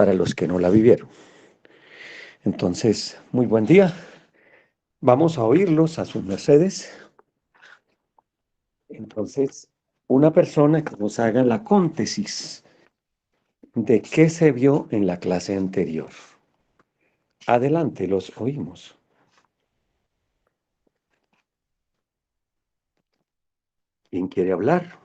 para los que no la vivieron. Entonces, muy buen día. Vamos a oírlos a sus mercedes. Entonces, una persona que nos haga la cóntesis de qué se vio en la clase anterior. Adelante, los oímos. ¿Quién quiere hablar?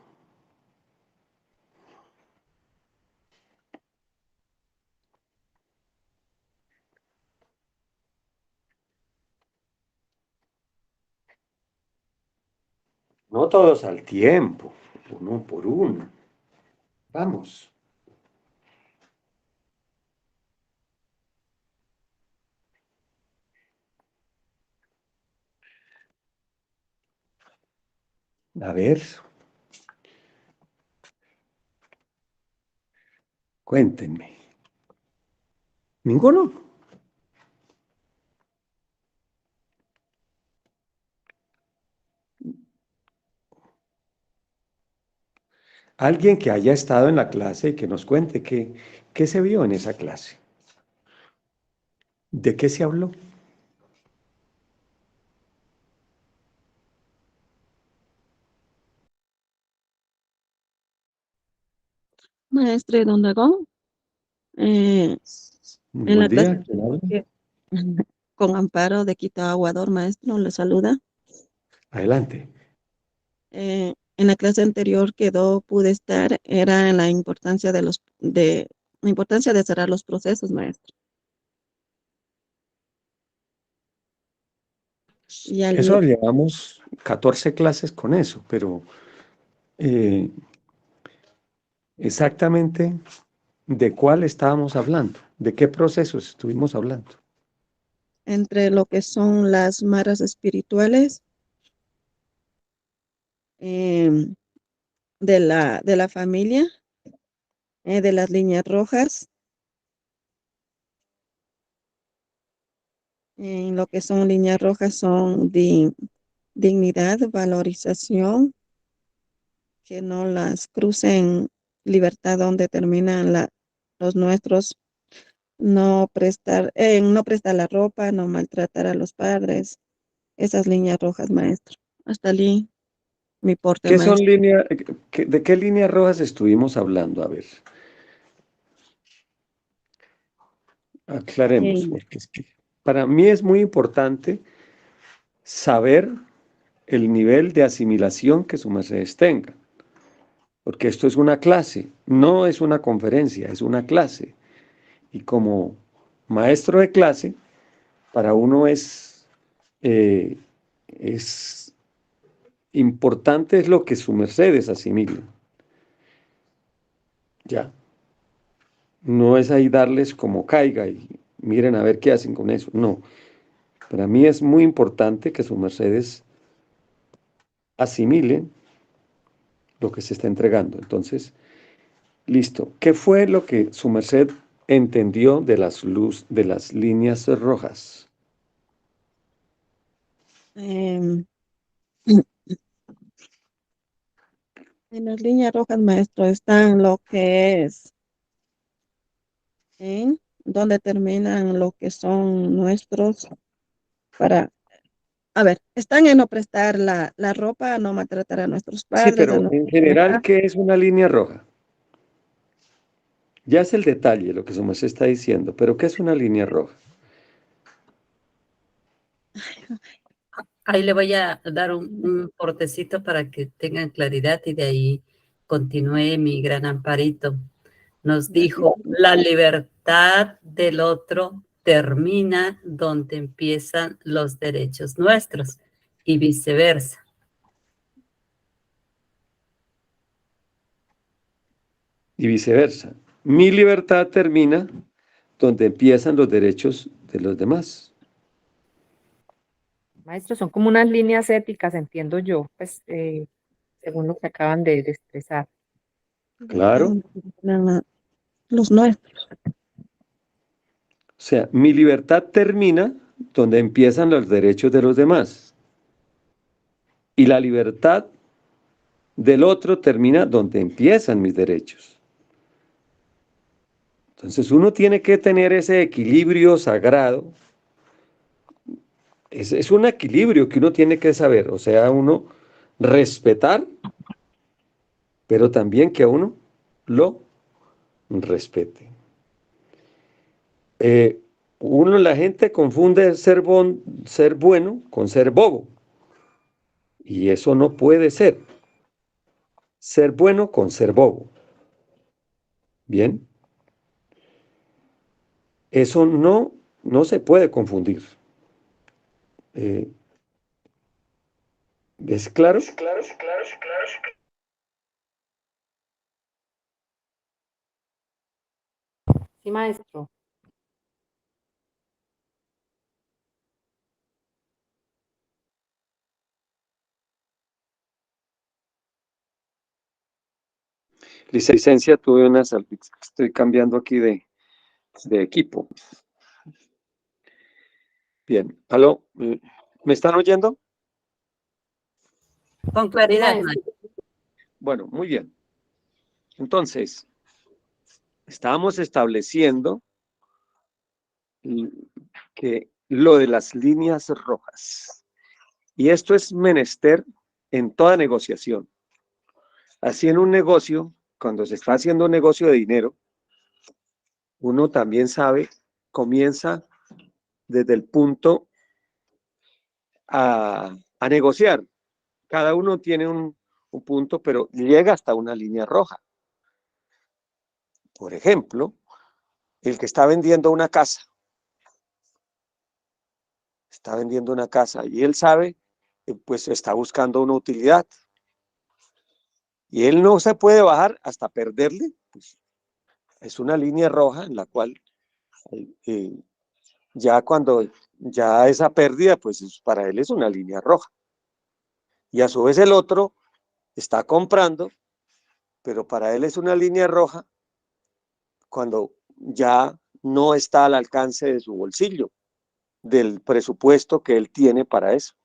No todos al tiempo, uno por uno. Vamos. A ver, cuéntenme. ¿Ninguno? Alguien que haya estado en la clase y que nos cuente qué se vio en esa clase. ¿De qué se habló? Maestre Don Dagón, eh, Muy en buen la clase día. ¿Quién habla? que- con Amparo de Quito Aguador, maestro, le saluda. Adelante. En la clase anterior que pude estar era en la importancia la importancia de cerrar los procesos, maestro. Y Eso al, llevamos 14 clases con eso, pero eh, exactamente de cuál estábamos hablando, de qué procesos estuvimos hablando. entre lo que son las maras espirituales em, de la familia, de las líneas rojas, en lo que son líneas rojas son dignidad, valorización, que no las crucen, libertad donde terminan los nuestros, no prestar la ropa, no maltratar a los padres, esas líneas rojas, maestro. Hasta allí mi porte, ¿Qué son maestro. líneas, de qué líneas rojas estuvimos hablando? A ver, aclaremos, Eh, porque es que para mí es muy importante saber el nivel de asimilación que su mercedes tenga, porque esto es una clase, no es una conferencia, es una clase. Y como maestro de clase, para uno eh, es importante es lo que su mercedes asimile. Ya, no es ahí darles como caiga y miren a ver qué hacen con eso. No, para mí es muy importante que su mercedes asimile lo que se está entregando. Entonces, listo. ¿Qué fue lo que su merced entendió de las líneas rojas? em, en las líneas rojas, maestro, están lo que es, donde terminan lo que son nuestros para, a ver, están en no prestar la ropa, no maltratar a nuestros Sí, padres, a pero nuestros en general, papás. ¿qué es una línea roja? Ya es el detalle lo que su merced está diciendo, pero ¿qué es una línea roja? Ahí le voy a dar un portecito para que tengan claridad y de ahí continúe mi gran Amparito. Nos dijo, la libertad del otro termina donde empiezan los derechos nuestros y viceversa. Y viceversa. Mi libertad termina donde empiezan los derechos de los demás. Maestro, son como unas líneas éticas, entiendo yo, pues según lo que acaban de expresar. Claro. Los nuestros. O sea, mi libertad termina donde empiezan los derechos de los demás. Y la libertad del otro termina donde empiezan mis derechos. Entonces uno tiene que tener ese equilibrio sagrado. Es un equilibrio que uno tiene que saber, o sea, uno respetar, pero también que a uno lo respete. Eh, la gente confunde ser bueno con ser bobo, y eso no puede ser. Ser bueno con ser bobo. Bien, eso no se puede confundir. Eh, ¿Es claro? Sí, maestro. Licencia, tuve una estoy cambiando aquí de equipo. Bien, aló, ¿me están oyendo? Con Sí, claridad, maestro. maestro. Bueno, muy bien. Entonces, estábamos estableciendo que lo de las líneas rojas. Y esto es menester en toda negociación. Así en un negocio, cuando se está haciendo un negocio de dinero, uno también sabe, comienza desde el punto a negociar. Cada uno tiene un punto, pero llega hasta una línea roja. Por ejemplo, el que está vendiendo una casa y él sabe, pues está buscando una utilidad. Y él no se puede bajar hasta perderle, pues es una línea roja en la cual eh, ya cuando ya esa pérdida, pues para él es una línea roja. Y a su vez el otro está comprando, pero para él es una línea roja cuando ya no está al alcance de su bolsillo, del presupuesto que él tiene para eso.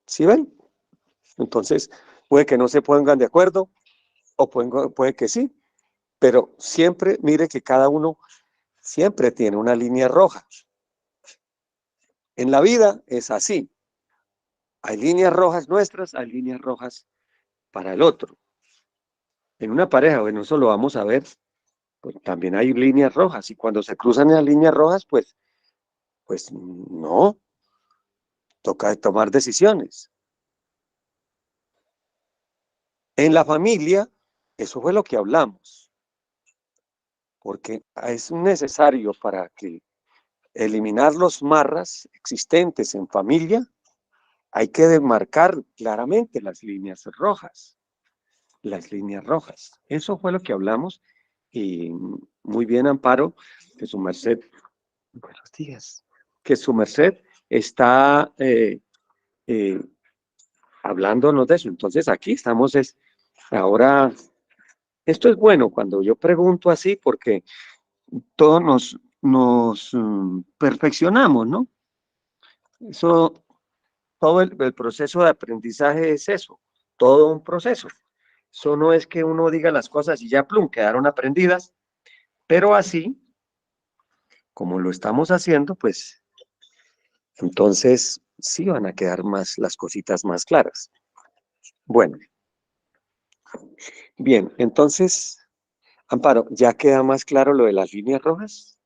¿Sí ven? Entonces, puede que no se pongan de acuerdo o puede que sí, pero siempre mire que cada uno siempre tiene una línea roja. En la vida es así. Hay líneas rojas nuestras, hay líneas rojas para el otro. En una pareja, bueno, eso lo vamos a ver, pues también hay líneas rojas y cuando se cruzan las líneas rojas, pues no, toca tomar decisiones. En la familia, eso fue lo que hablamos, porque es necesario para que eliminar los marras existentes en familia, hay que demarcar claramente las líneas rojas. Las líneas rojas. Eso fue lo que hablamos y muy bien, Amparo, que su merced, buenos días, que su merced está hablándonos de eso. Entonces aquí estamos, ahora, esto es bueno cuando yo pregunto así porque todos nos perfeccionamos, ¿no? Eso, todo el proceso de aprendizaje es eso, todo un proceso. Eso no es que uno diga las cosas y ya, plum, quedaron aprendidas, pero así, como lo estamos haciendo, pues entonces sí van a quedar más las cositas más claras. Bueno, bien, entonces, Amparo, ¿ya queda más claro lo de las líneas rojas?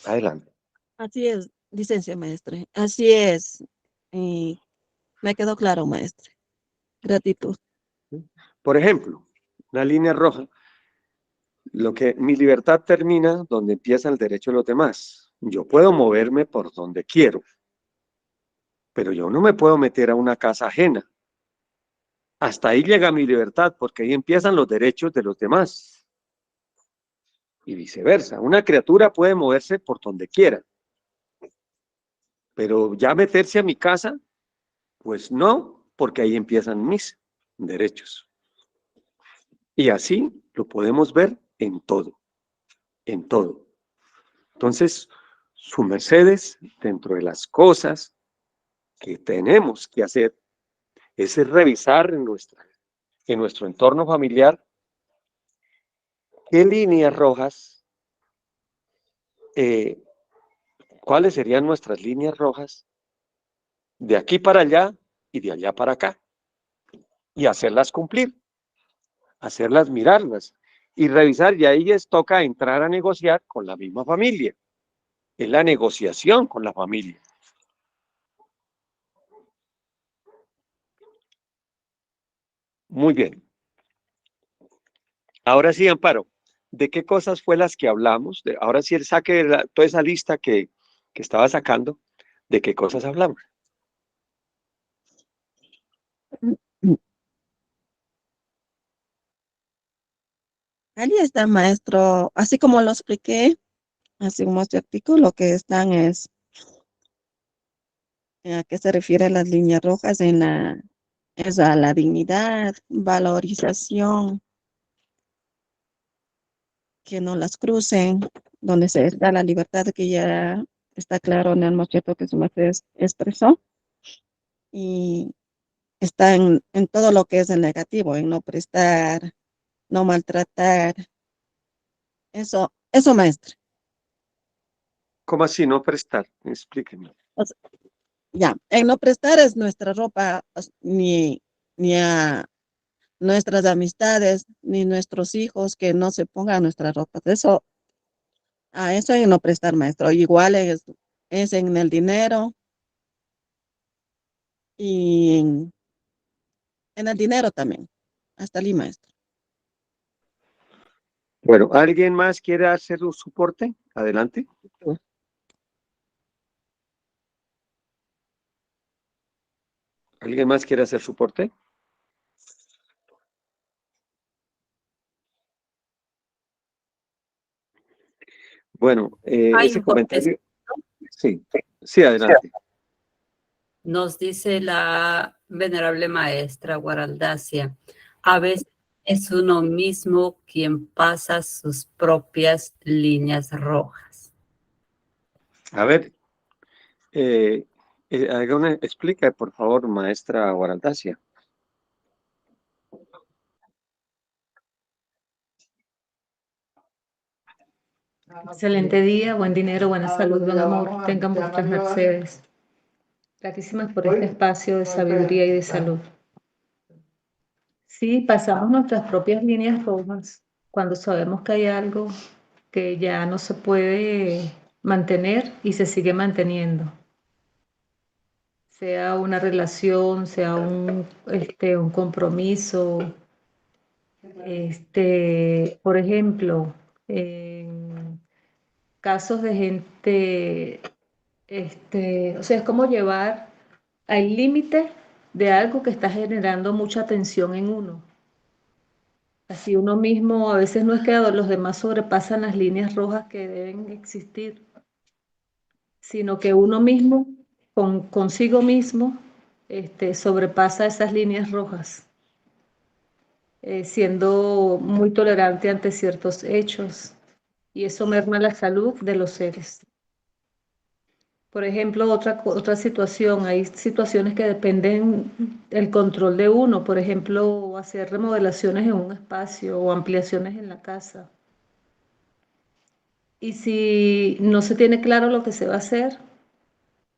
Adelante. Así es, licencia maestra. Así es. Y me quedó claro, maestra. Gratitud. Por ejemplo, una línea roja, mi libertad termina donde empieza el derecho de los demás. Yo puedo moverme por donde quiero, pero yo no me puedo meter a una casa ajena. Hasta ahí llega mi libertad, porque ahí empiezan los derechos de los demás. Y viceversa. Una criatura puede moverse por donde quiera, pero ya meterse a mi casa, pues no, porque ahí empiezan mis derechos. Y así lo podemos ver en todo, en todo. Entonces, su mercedes, dentro de las cosas que tenemos que hacer, es revisar en nuestro entorno familiar ¿Qué líneas rojas, cuáles serían nuestras líneas rojas de aquí para allá y de allá para acá? Y hacerlas cumplir, hacerlas mirarlas y revisar. Y ahí les toca entrar a negociar con la misma familia. Es la negociación con la familia. Muy bien. Ahora sí, Amparo, ¿de qué cosas fue las que hablamos? Ahora sí, saque toda esa lista que estaba sacando, ¿de qué cosas hablamos? Ahí está, maestro. Así como lo expliqué, así como este artículo que están es a qué se refiere las líneas rojas es a la dignidad, valorización, que no las crucen, donde se da la libertad que ya está claro en el mocheto que su merced expresó, y está en todo lo que es el negativo, en no prestar, no maltratar, eso maestra. ¿Cómo así no prestar? Explíqueme. O sea, ya, en no prestar es nuestra ropa, ni a nuestras amistades, ni nuestros hijos que no se pongan nuestras ropas. Eso en no prestar, maestro. Igual es en el dinero y en el dinero también. Hasta allí, maestro. Bueno, ¿alguien más quiere hacer un soporte? Adelante. ¿Alguien más quiere hacer soporte? Bueno, Hay ese un cortesía. comentario, sí, adelante. Nos dice la venerable maestra Guaraldacia, a veces es uno mismo quien pasa sus propias líneas rojas. A ver, explica, por favor, maestra Guaraldacia. Excelente día, buen dinero, buena salud, buen amor, tengan vuestras mercedes. Gratísimas por este espacio de sabiduría y de salud. Sí, pasamos nuestras propias líneas rojas cuando sabemos que hay algo que ya no se puede mantener y se sigue manteniendo. Sea una relación, sea un compromiso. Por ejemplo, en casos de gente, o sea, es como llevar al límite de algo que está generando mucha tensión en uno. Así uno mismo, a veces no es que los demás sobrepasan las líneas rojas que deben existir, sino que uno mismo, consigo mismo, sobrepasa esas líneas rojas, siendo muy tolerante ante ciertos hechos, y eso merma la salud de los seres. Por ejemplo, otra situación, hay situaciones que dependen del control de uno, por ejemplo, hacer remodelaciones en un espacio o ampliaciones en la casa. Y si no se tiene claro lo que se va a hacer,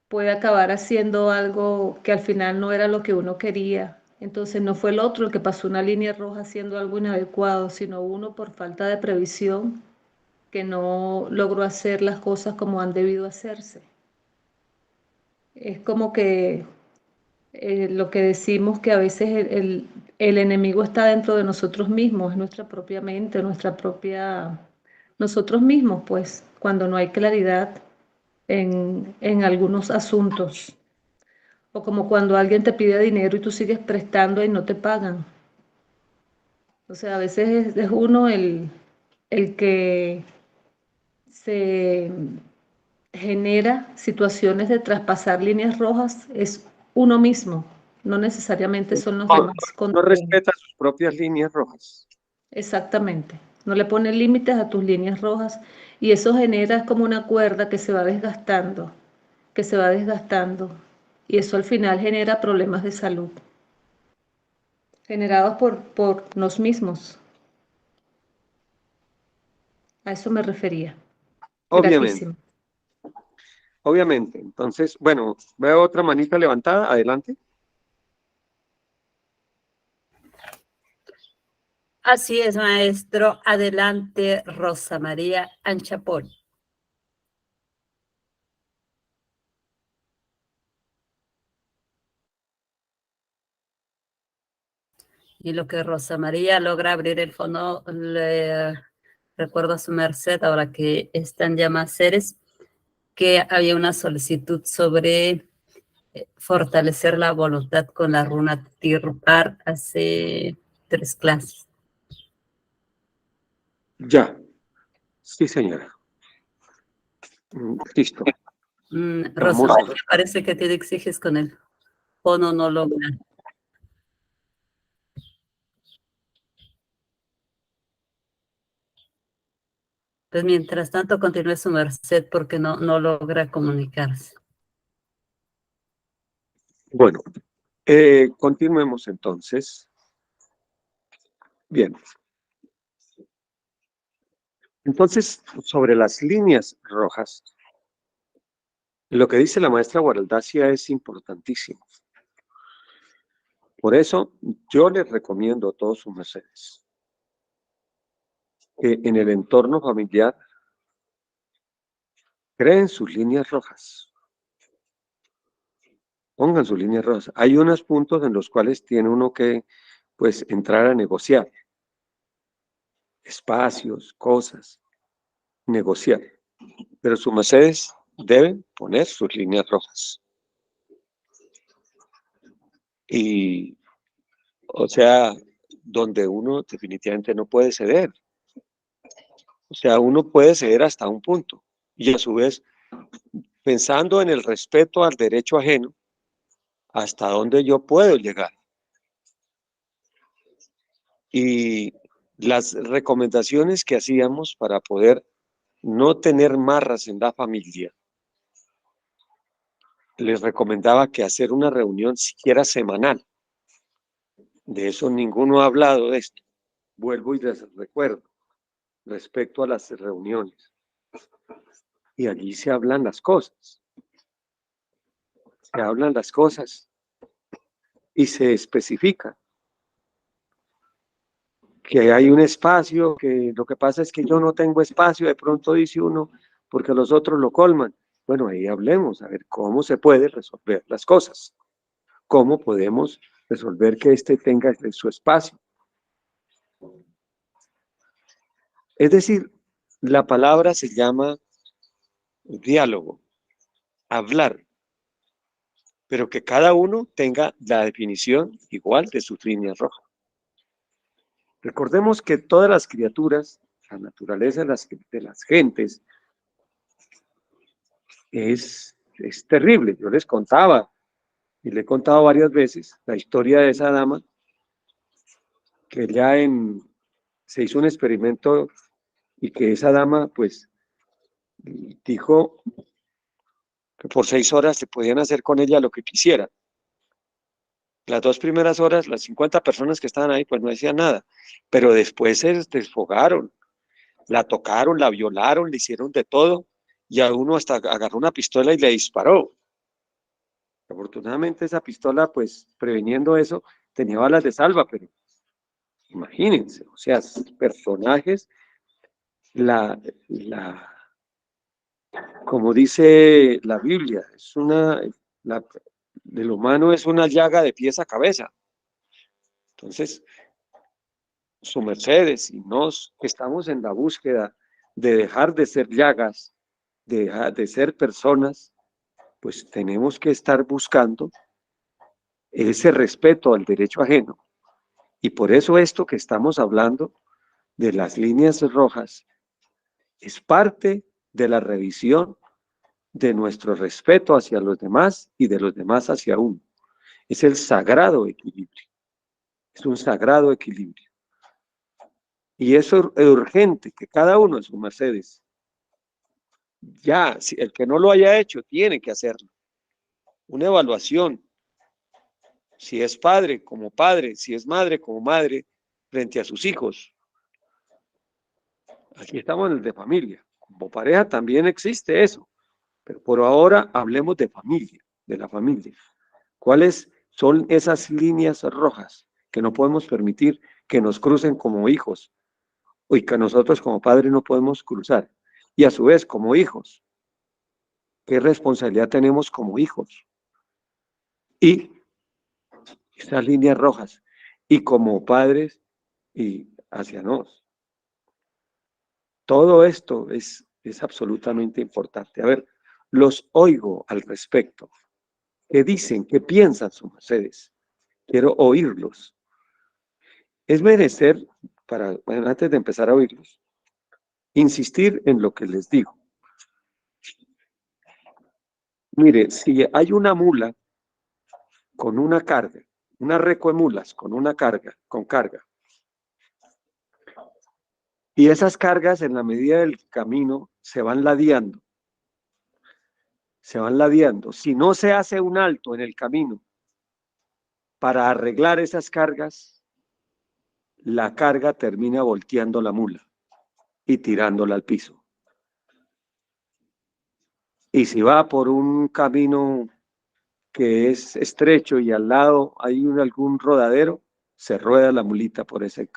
puede acabar haciendo algo que al final no era lo que uno quería. Entonces no fue el otro el que pasó una línea roja haciendo algo inadecuado, sino uno por falta de previsión que no logró hacer las cosas como han debido hacerse. Es como que lo que decimos que a veces el enemigo está dentro de nosotros mismos, es nuestra propia mente, nosotros mismos, pues, cuando no hay claridad en algunos asuntos. O como cuando alguien te pide dinero y tú sigues prestando y no te pagan. O sea, a veces es uno el que se genera situaciones de traspasar líneas rojas, es uno mismo, no necesariamente son los No, demás. no respeta sus propias líneas rojas. Exactamente, no le pone límites a tus líneas rojas y eso genera como una cuerda que se va desgastando, que se va desgastando, y eso al final genera problemas de salud generados por nos mismos. A eso me refería. Obviamente, Gratísimo. obviamente. Entonces, bueno, veo otra manita levantada, adelante. Así es, maestro. Adelante, Rosa María Anchapol. Y lo que Rosa María logra abrir el fondo, le recuerdo a su merced, ahora que están ya más seres, que había una solicitud sobre fortalecer la voluntad con la runa Tirpar hace 3 clases. Ya, sí, señora. Listo. Rosa Vamos a... María parece que tiene exiges con el fono, no logra. Pues mientras tanto continúe su merced porque no logra comunicarse. Bueno, continuemos entonces. Bien. Entonces, sobre las líneas rojas, lo que dice la maestra Guaraldacia es importantísimo. Por eso, yo les recomiendo a todos sus mercedes que en el entorno familiar creen sus líneas rojas. Pongan sus líneas rojas. Hay unos puntos en los cuales tiene uno que, pues, entrar a negociar. Espacios, cosas, negociar. Pero sus mercedes deben poner sus líneas rojas. Y, o sea, donde uno definitivamente no puede ceder. O sea, uno puede ceder hasta un punto. Y a su vez, pensando en el respeto al derecho ajeno, hasta dónde yo puedo llegar. Y las recomendaciones que hacíamos para poder no tener marras en la familia, les recomendaba que hacer una reunión siquiera semanal. De eso ninguno ha hablado de esto. Vuelvo y les recuerdo respecto a las reuniones. Y allí se hablan las cosas. Se hablan las cosas y se especifica que hay un espacio, que lo que pasa es que yo no tengo espacio, de pronto dice uno, porque los otros lo colman. Bueno, ahí hablemos, a ver cómo se puede resolver las cosas, cómo podemos resolver que éste tenga su espacio. Es decir, la palabra se llama diálogo, hablar, pero que cada uno tenga la definición igual de sus líneas rojas. Recordemos que todas las criaturas, la naturaleza de las gentes, es terrible. Yo les contaba, y le he contado varias veces, la historia de esa dama, que ya se hizo un experimento y que esa dama, pues, dijo que por 6 horas se podían hacer con ella lo que quisiera. Las 2 primeras horas, las 50 personas que estaban ahí, pues no decían nada, pero después se desfogaron, la tocaron, la violaron, le hicieron de todo, y a uno hasta agarró una pistola y le disparó. Afortunadamente esa pistola, pues preveniendo eso, tenía balas de salva, pero imagínense, o sea, personajes, como dice la Biblia, del humano es una llaga de pies a cabeza. Entonces, su mercedes y nos estamos en la búsqueda de dejar de ser llagas, de ser personas, pues tenemos que estar buscando ese respeto al derecho ajeno. Y por eso esto que estamos hablando de las líneas rojas es parte de la revisión de nuestro respeto hacia los demás y de los demás hacia uno. Es el sagrado equilibrio. Es un sagrado equilibrio. Y eso es urgente, que cada uno en sus mercedes, ya, si el que no lo haya hecho, tiene que hacerlo. Una evaluación, si es padre, si es madre como madre, frente a sus hijos. Aquí estamos en el de familia. Como pareja también existe eso, pero por ahora hablemos de familia, de la familia. ¿Cuáles son esas líneas rojas que no podemos permitir que nos crucen como hijos y que nosotros como padres no podemos cruzar? Y a su vez, como hijos, ¿qué responsabilidad tenemos como hijos? Y esas líneas rojas, y como padres y hacia nos. Todo esto es absolutamente importante. A ver, los oigo al respecto. ¿Qué dicen? ¿Qué piensan sus mercedes? Quiero oírlos. Es menester, bueno, antes de empezar a oírlos, insistir en lo que les digo. Mire, si hay una mula con una carga, una recua de mulas con una carga, con carga, y esas cargas en la medida del camino se van ladeando, se van ladeando. Si no se hace un alto en el camino para arreglar esas cargas, la carga termina volteando la mula y tirándola al piso. Y si va por un camino que es estrecho y al lado hay algún rodadero, se rueda la mulita por ese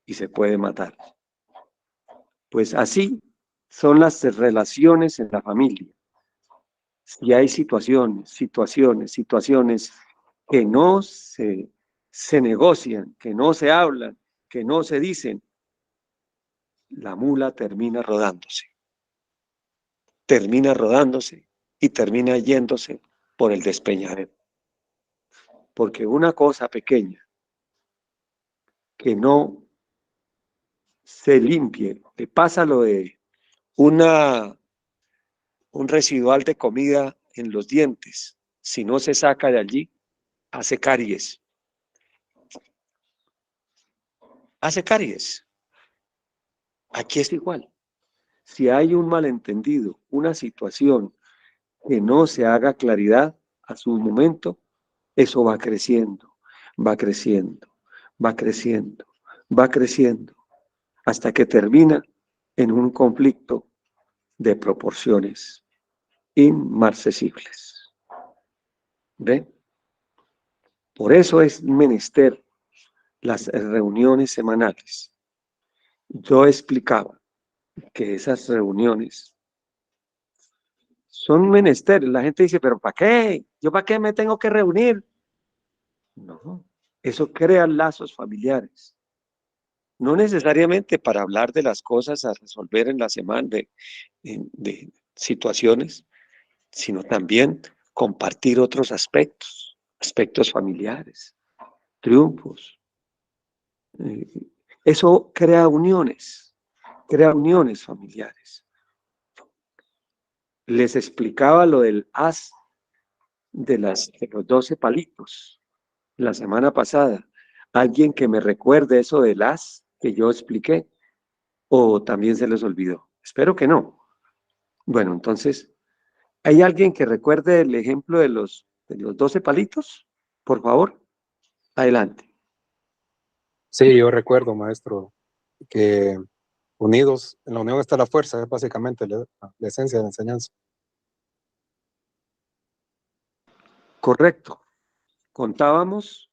y se puede matar. Pues así son las relaciones en la familia. Si hay situaciones que no se negocian, que no se hablan, que no se dicen, la mula termina rodándose y termina yéndose por el despeñadero. Porque una cosa pequeña que no se limpie, le pasa lo de un residual de comida en los dientes, si no se saca de allí, hace caries. Hace caries. Aquí es igual. Si hay un malentendido, una situación que no se haga claridad a su momento, eso va creciendo, va creciendo, va creciendo, va creciendo, hasta que termina en un conflicto de proporciones inmarcesibles. ¿Ve? Por eso es menester las reuniones semanales. Yo explicaba que esas reuniones son menesteres. La gente dice, pero ¿para qué? ¿Yo para qué me tengo que reunir? No, eso crea lazos familiares. No necesariamente para hablar de las cosas a resolver en la semana, de situaciones, sino también compartir otros aspectos familiares, triunfos. Eso crea uniones familiares. Les explicaba lo del haz de los 12 palitos la semana pasada. ¿Alguien que me recuerde eso del haz que yo expliqué? ¿O también se les olvidó? Espero que no. Bueno, entonces, ¿hay alguien que recuerde el ejemplo de los 12 palitos? Por favor, adelante. Sí, yo recuerdo, maestro, que unidos, en la unión está la fuerza, es básicamente la esencia de la enseñanza. Correcto. Contábamos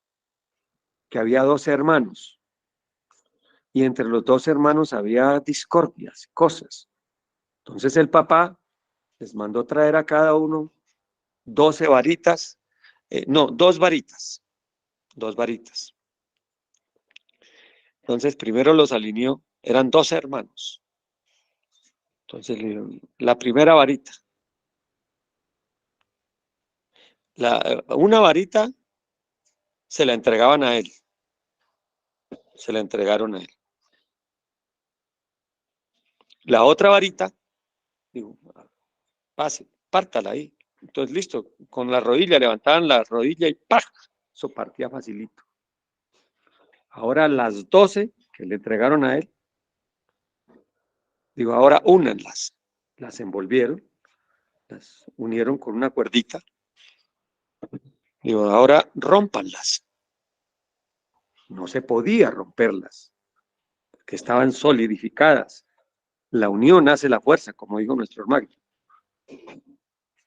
que había 12 hermanos y entre los 12 hermanos había discordias, cosas. Entonces el papá les mandó traer a cada uno 12 varitas, no, 2 varitas. Entonces primero los alineó, eran 12 hermanos. Entonces la primera varita, una varita se la entregaban a él, se la entregaron a él. La otra varita, digo, pase, pártala ahí. Entonces, listo, con la rodilla, levantaban la rodilla y ¡pah! Eso partía facilito. Ahora las 12 que le entregaron a él, digo, ahora únanlas. Las envolvieron, las unieron con una cuerdita. Digo, ahora rómpanlas. No se podía romperlas. que estaban solidificadas. La unión hace la fuerza, como dijo nuestro hermano.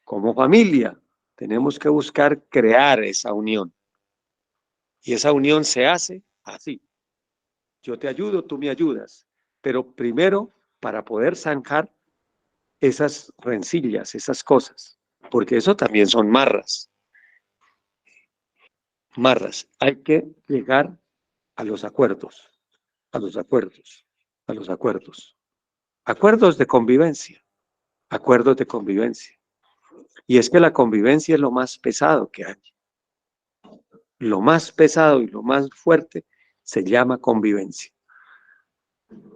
Como familia, tenemos que buscar crear esa unión. Y esa unión se hace así. Yo te ayudo, tú me ayudas. Pero primero, para poder zanjar esas rencillas, esas cosas, porque eso también son marras. Marras. Hay que llegar a los acuerdos, a los acuerdos, a los acuerdos. Acuerdos de convivencia, acuerdos de convivencia. Y es que la convivencia es lo más pesado que hay. Lo más pesado y lo más fuerte se llama convivencia.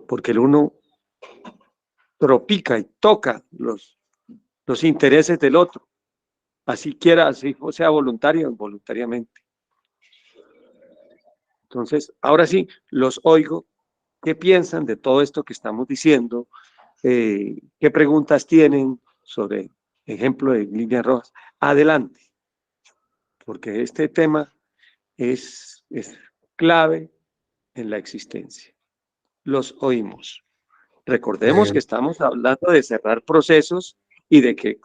Porque el uno tropica y toca los intereses del otro, así quiera, así sea voluntario o involuntariamente. Entonces, ahora sí, los oigo. ¿Qué piensan de todo esto que estamos diciendo? ¿Qué preguntas tienen sobre ejemplo de líneas rojas? Adelante, porque este tema es clave en la existencia. Los oímos. Recordemos que estamos hablando de cerrar procesos y de que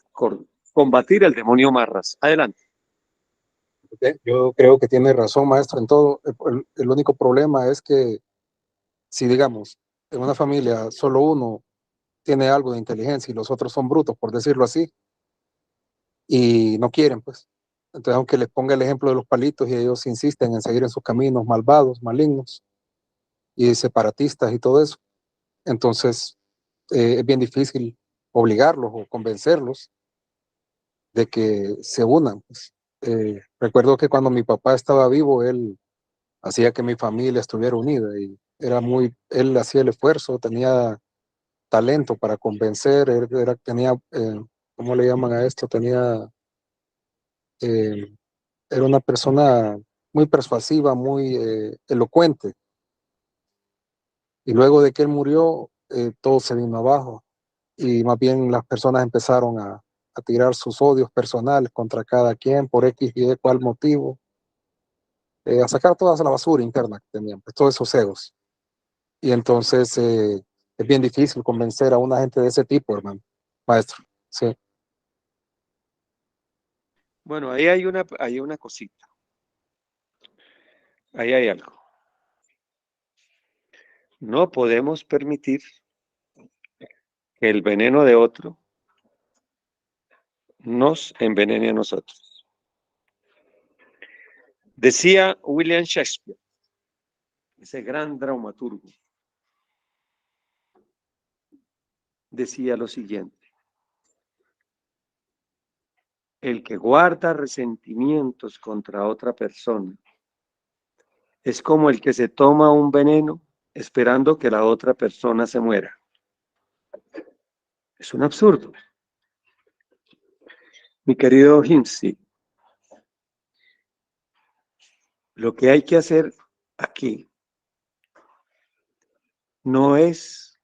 combatir el demonio marras. Adelante. Yo creo que tiene razón, maestro, en todo. El único problema es que si, digamos, en una familia solo uno tiene algo de inteligencia y los otros son brutos, por decirlo así, y no quieren, pues. Entonces, aunque les ponga el ejemplo de los palitos y ellos insisten en seguir en sus caminos malvados, malignos y separatistas y todo eso, entonces es bien difícil obligarlos o convencerlos de que se unan, pues. Recuerdo que cuando mi papá estaba vivo, él hacía que mi familia estuviera unida y él hacía el esfuerzo, tenía talento para convencer, tenía, ¿cómo le llaman a esto? Eh, Era una persona muy persuasiva, muy elocuente. Y luego de que él murió, todo se vino abajo y más bien las personas empezaron a tirar sus odios personales contra cada quien por X y Y cual motivo, a sacar toda la basura interna que tenían, pues, todos esos egos. Y entonces es bien difícil convencer a una gente de ese tipo, hermano, maestro. Sí. Bueno, ahí hay una cosita. Ahí hay algo. No podemos permitir que el veneno de otro nos envenene a nosotros. Decía William Shakespeare, ese gran dramaturgo, decía lo siguiente: el que guarda resentimientos contra otra persona es como el que se toma un veneno esperando que la otra persona se muera. Es un absurdo. Mi querido Hinsi, lo que hay que hacer aquí no es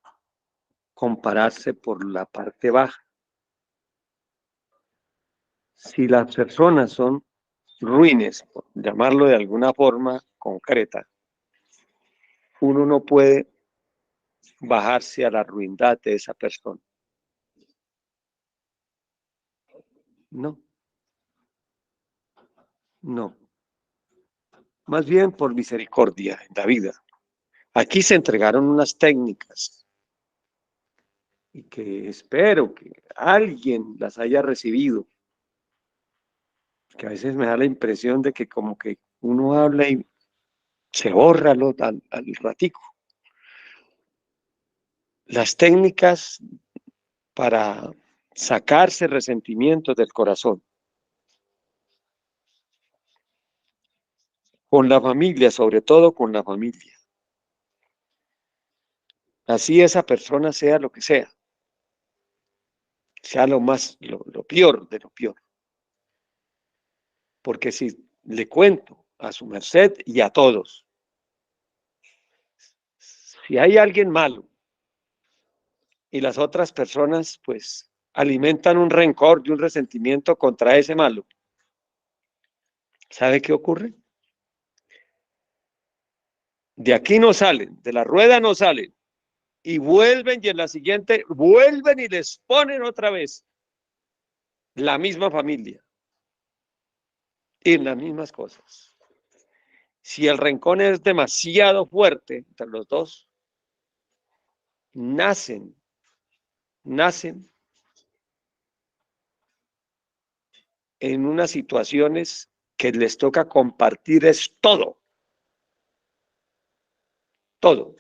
compararse por la parte baja. Si las personas son ruines, por llamarlo de alguna forma concreta, uno no puede bajarse a la ruindad de esa persona. No, no. Más bien por misericordia en la vida. Aquí se entregaron unas técnicas y que espero que alguien las haya recibido, que a veces me da la impresión de que como que uno habla y se borra al ratico. Las técnicas para sacarse resentimientos del corazón. Con la familia, sobre todo con la familia. Así esa persona sea lo que sea lo peor de lo peor. Porque si le cuento a su merced y a todos, si hay alguien malo y las otras personas pues alimentan un rencor y un resentimiento contra ese malo, ¿sabe qué ocurre? De aquí no salen, de la rueda no salen. Y vuelven y en la siguiente vuelven y les ponen otra vez la misma familia y las mismas cosas. Si el rencor es demasiado fuerte entre los dos, nacen en unas situaciones que les toca compartir es todo, todo.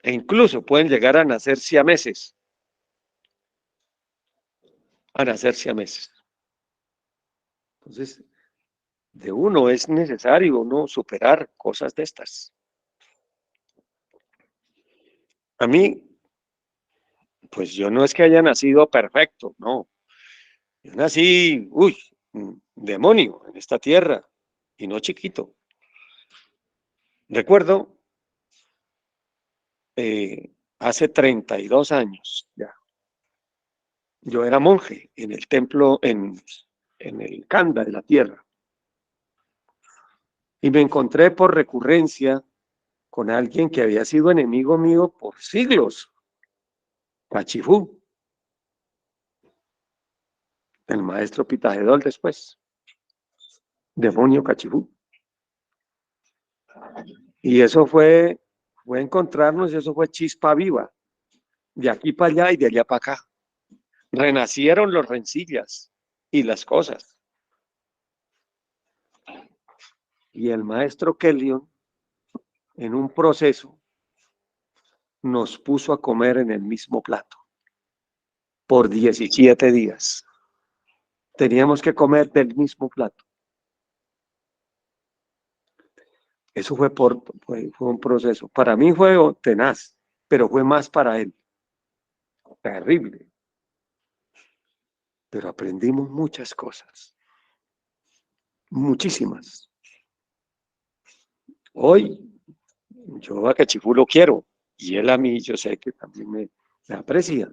E incluso pueden llegar a nacer siameses, Entonces, de uno es necesario uno superar cosas de estas. A mí, pues yo no es que haya nacido perfecto, no. Yo nací, demonio en esta tierra y no chiquito. Recuerdo, hace 32 años ya, yo era monje en el templo, en el Kanda de la tierra. Y me encontré por recurrencia con alguien que había sido enemigo mío por siglos, Cachifú, el maestro Pitagedol después, demonio Cachifú. Y eso fue encontrarnos y eso fue chispa viva, de aquí para allá y de allá para acá. Renacieron los rencillas y las cosas. Y el maestro Kellion, en un proceso, nos puso a comer en el mismo plato por 17 días. Teníamos que comer del mismo plato. Eso fue un proceso. Para mí fue tenaz, pero fue más para él. Terrible. Pero aprendimos muchas cosas. Muchísimas. Hoy, yo a Cachifú lo quiero. Y él a mí, yo sé que también me aprecia.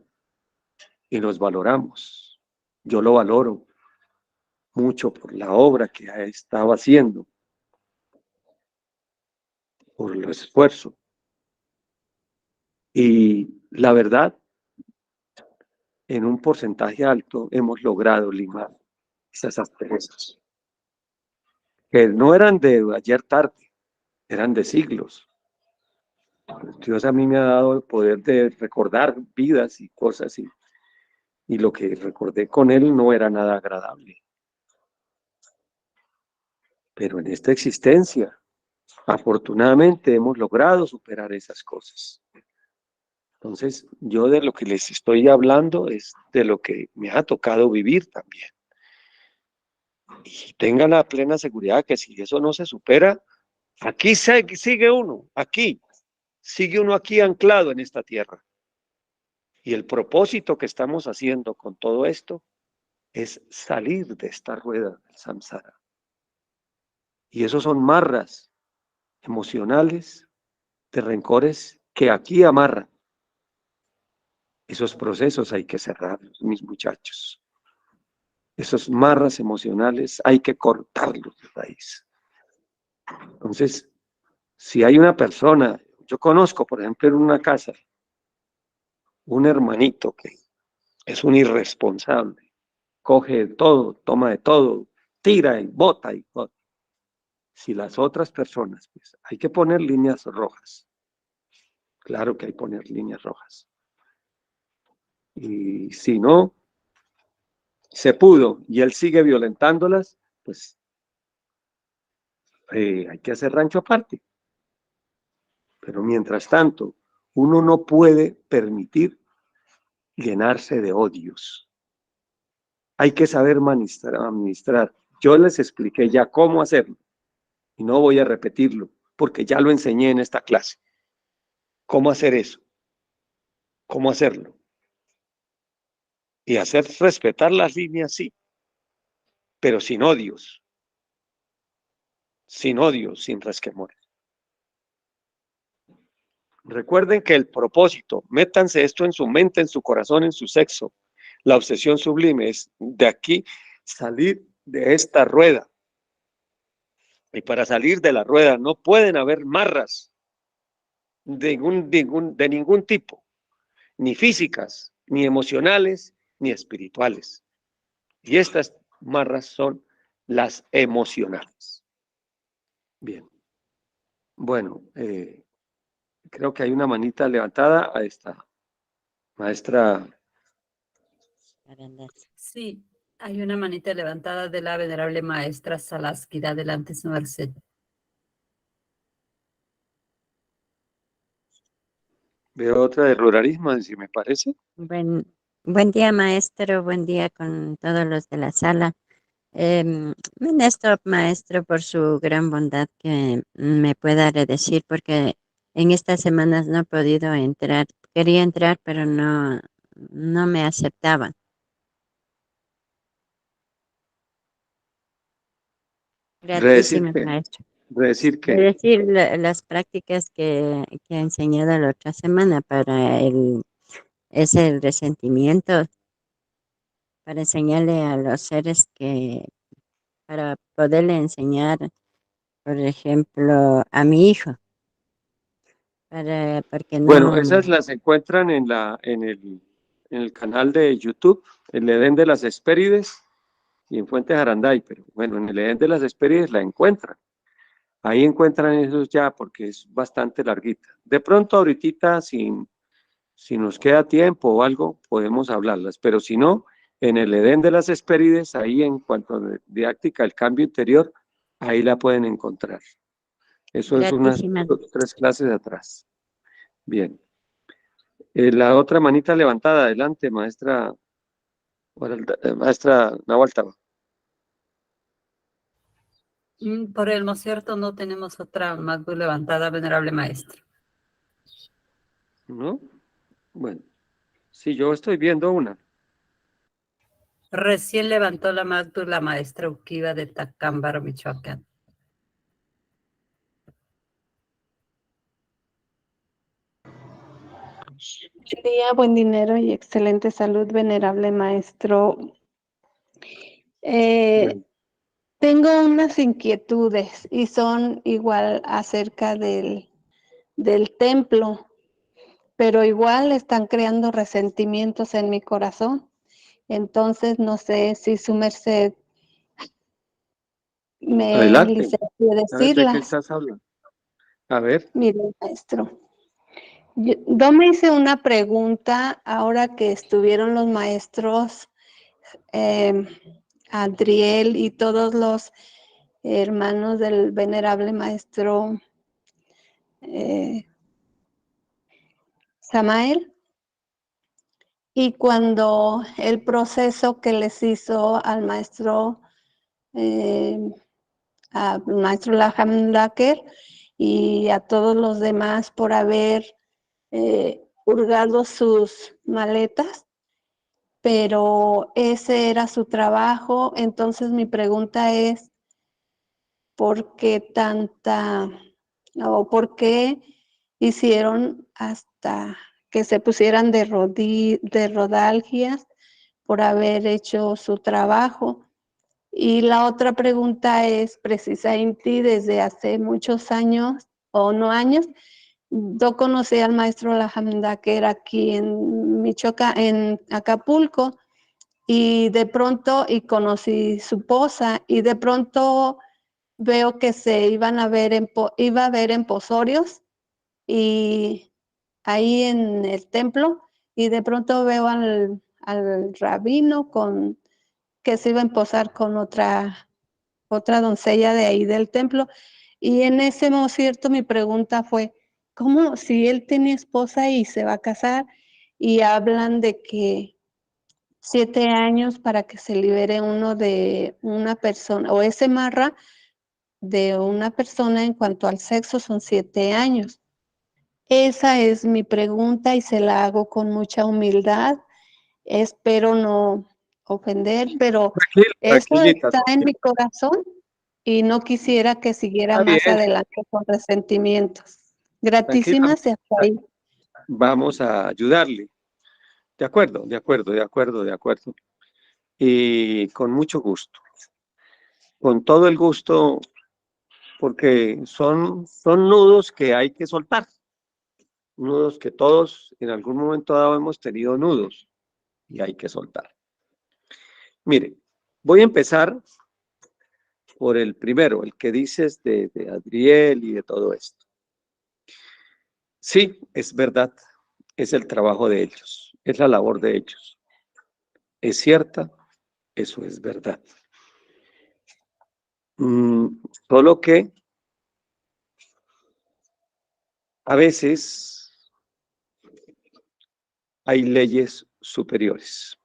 Y nos valoramos. Yo lo valoro mucho por la obra que ha estado haciendo, por el esfuerzo. Y la verdad, en un porcentaje alto hemos logrado limar esas asperezas, que no eran de ayer tarde, eran de siglos. Dios a mí me ha dado el poder de recordar vidas y cosas, y lo que recordé con él no era nada agradable. Pero en esta existencia, afortunadamente, hemos logrado superar esas cosas. Entonces, yo de lo que les estoy hablando es de lo que me ha tocado vivir también. Y tengan la plena seguridad que si eso no se supera, aquí sigue uno, sigue uno aquí anclado en esta tierra. Y el propósito que estamos haciendo con todo esto es salir de esta rueda del samsara. Y esos son marras emocionales de rencores que aquí amarran. Esos procesos hay que cerrarlos, mis muchachos. Esos marras emocionales hay que cortarlos de raíz. Entonces, si hay una persona, yo conozco, por ejemplo, en una casa, un hermanito que es un irresponsable, coge de todo, toma de todo, tira y bota y bota. Si las otras personas, pues hay que poner líneas rojas. Claro que hay que poner líneas rojas. Y si no se pudo y él sigue violentándolas, pues hay que hacer rancho aparte. Pero mientras tanto, uno no puede permitir llenarse de odios. Hay que saber administrar. Yo les expliqué ya cómo hacerlo y no voy a repetirlo porque ya lo enseñé en esta clase. ¿Cómo hacer eso? ¿Cómo hacerlo? Y hacer respetar las líneas, sí, pero sin odios, sin resquemores. Recuerden que el propósito, métanse esto en su mente, en su corazón, en su sexo. La obsesión sublime es de aquí salir de esta rueda Y para salir de la rueda no pueden haber marras de ningún tipo, ni físicas, ni emocionales, ni espirituales. Y estas marras son las emocionales. Bien. Bueno, creo que hay una manita levantada a esta maestra. Sí, hay una manita levantada de la venerable maestra Salaski. Adelante, su merced. Veo otra de ruralismo, si me parece. Buen día, maestro. Buen día con todos los de la sala. Maestro, por su gran bondad que me pueda redecir, porque en estas semanas no he podido entrar. Quería entrar, pero no me aceptaban. Redecir Gratísimas, que, maestro. redecir Es que, decir, las prácticas que ha enseñado la otra semana es el resentimiento, para enseñarle a los seres para poderle enseñar, por ejemplo, a mi hijo, porque bueno, no, esas las encuentran en el canal de YouTube, el Edén de las Hespérides y en Fuente Jaranday, pero bueno, en el Edén de las Hespérides la encuentran. Ahí encuentran esos ya porque es bastante larguita. De pronto ahorita, si nos queda tiempo o algo, podemos hablarlas, pero si no, en el Edén de las Hespérides, ahí en cuanto a didáctica, el cambio interior, ahí la pueden encontrar. Eso es unas gratísimas. 3 clases atrás. Bien. La otra manita levantada, adelante, maestra Nahualtaba. Por el no cierto, no tenemos otra mano levantada, venerable maestro. ¿No? Bueno, sí, yo estoy viendo una. Recién levantó la mano la maestra Ukiva de Tacámbaro, Michoacán. Buen día, buen dinero y excelente salud, venerable maestro. Bueno, Tengo unas inquietudes y son igual acerca del templo, pero igual están creando resentimientos en mi corazón. Entonces, no sé si su merced me adelante. licencie A ver, ¿de qué decirlas. estás hablando? A ver, Mire, maestro, yo me hice una pregunta ahora que estuvieron los maestros Adriel y todos los hermanos del venerable maestro Samael, y cuando el proceso que les hizo al maestro Laham Daker y a todos los demás por haber hurgado sus maletas, pero ese era su trabajo. Entonces mi pregunta es, ¿por qué por qué hicieron hasta que se pusieran de rodalgias por haber hecho su trabajo? Y la otra pregunta es precisamente desde hace muchos años, o no años, yo conocí al maestro Lajamda, que era aquí en Michoacán, en Acapulco, y de pronto, y conocí su posa, y de pronto veo que se iban a ver iba a haber emposorios y ahí en el templo, y de pronto veo al rabino que se iba a emposar con otra doncella de ahí del templo. Y en ese cierto mi pregunta fue, ¿cómo si él tiene esposa y se va a casar? Y hablan de que 7 años para que se libere uno de una persona, o ese marra de una persona en cuanto al sexo son 7 años. Esa es mi pregunta y se la hago con mucha humildad. Espero no ofender, pero tranquila, eso tranquilita, está en mi corazón y no quisiera que siguiera está más bien, adelante con resentimientos. tranquila. Gratísimas y hasta ahí. Vamos a ayudarle. De acuerdo, de acuerdo, de acuerdo, de acuerdo. Y con mucho gusto. Con todo el gusto porque son nudos que hay que soltar, nudos que todos en algún momento dado hemos tenido nudos y hay que soltar. Mire, voy a empezar por el primero, el que dices de Adriel y de todo esto. Sí, es verdad, es el trabajo de ellos, es la labor de ellos. Es cierta, eso es verdad. Solo que a veces hay leyes superiores.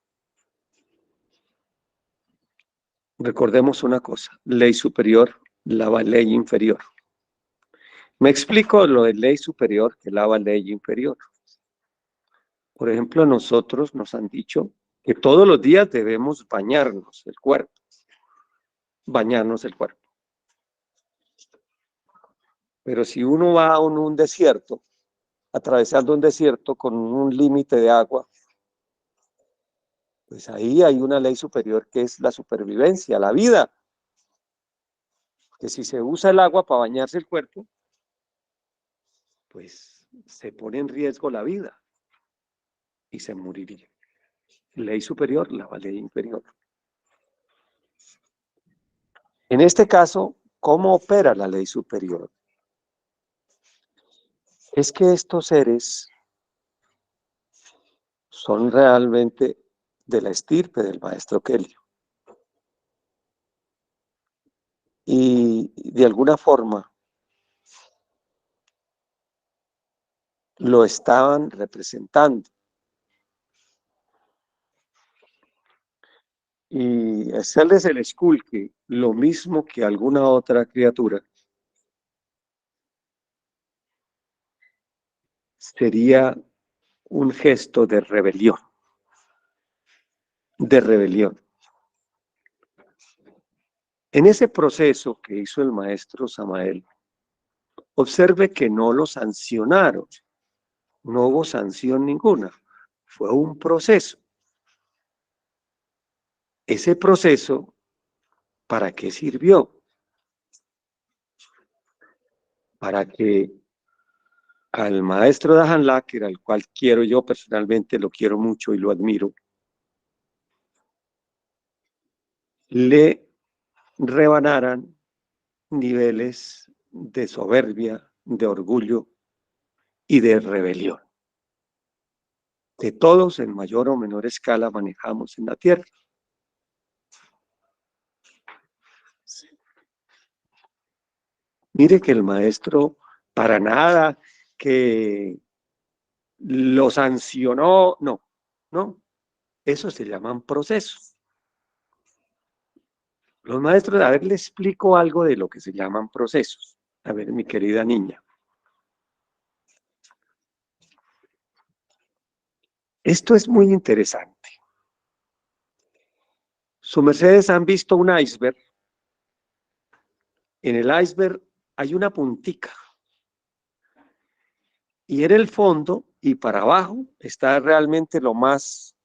Recordemos una cosa, ley superior lava ley inferior. Me explico lo de ley superior que lava ley inferior. Por ejemplo, a nosotros nos han dicho que todos los días debemos bañarnos el cuerpo. Bañarnos el cuerpo. Pero si uno va a un desierto, atravesando un desierto con un límite de agua, pues ahí hay una ley superior que es la supervivencia, la vida. Que si se usa el agua para bañarse el cuerpo, pues se pone en riesgo la vida y se moriría. Ley superior, la ley inferior. En este caso, ¿cómo opera la ley superior? Es que estos seres son realmente de la estirpe del maestro Kelly. Y de alguna forma lo estaban representando. Y hacerles el esculque, lo mismo que alguna otra criatura, sería un gesto de rebelión. De rebelión. En ese proceso que hizo el maestro Samael, observe que no lo sancionaron, no hubo sanción ninguna, fue un proceso. Ese proceso, ¿para qué sirvió? Para que al maestro Dajan Laker, al cual quiero yo personalmente, lo quiero mucho y lo admiro, le rebanaran niveles de soberbia, de orgullo y de rebelión. Que todos en mayor o menor escala manejamos en la tierra. Mire que el maestro para nada que lo sancionó, no, eso se llaman procesos. Los maestros, a ver, le explico algo de lo que se llaman procesos. A ver, mi querida niña. Esto es muy interesante. Sus mercedes han visto un iceberg. En el iceberg hay una puntica. Y en el fondo y para abajo está realmente lo más,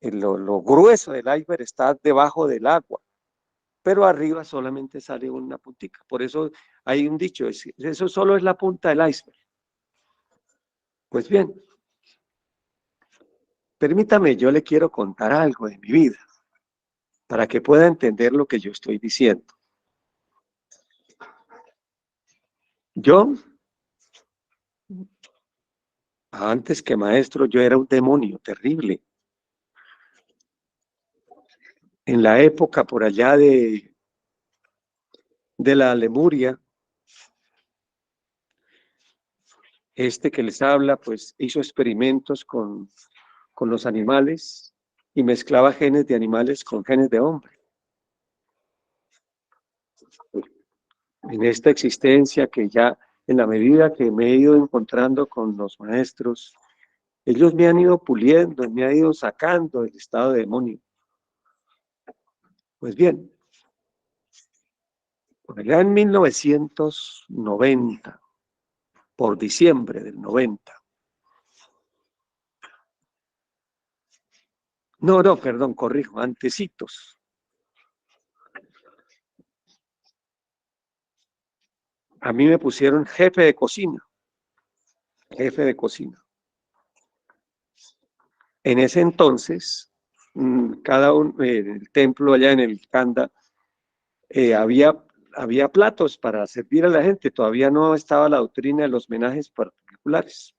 lo grueso del iceberg está debajo del agua. Pero arriba solamente sale una puntica. Por eso hay un dicho, eso solo es la punta del iceberg. Pues bien, permítame, yo le quiero contar algo de mi vida, para que pueda entender lo que yo estoy diciendo. Yo, antes que maestro, yo era un demonio terrible. En la época por allá de la Lemuria, este que les habla, pues hizo experimentos con los animales y mezclaba genes de animales con genes de hombre. En esta existencia que ya, en la medida que me he ido encontrando con los maestros, ellos me han ido puliendo, me han ido sacando del estado de demonio. Pues bien, por allá en 1990, por diciembre del 90. No, perdón, corrijo, antecitos. a mí me pusieron jefe de cocina. Jefe de cocina. En ese entonces, cada uno, en el templo allá en el Kanda, había platos para servir a la gente. Todavía no estaba la doctrina de los menajes particulares.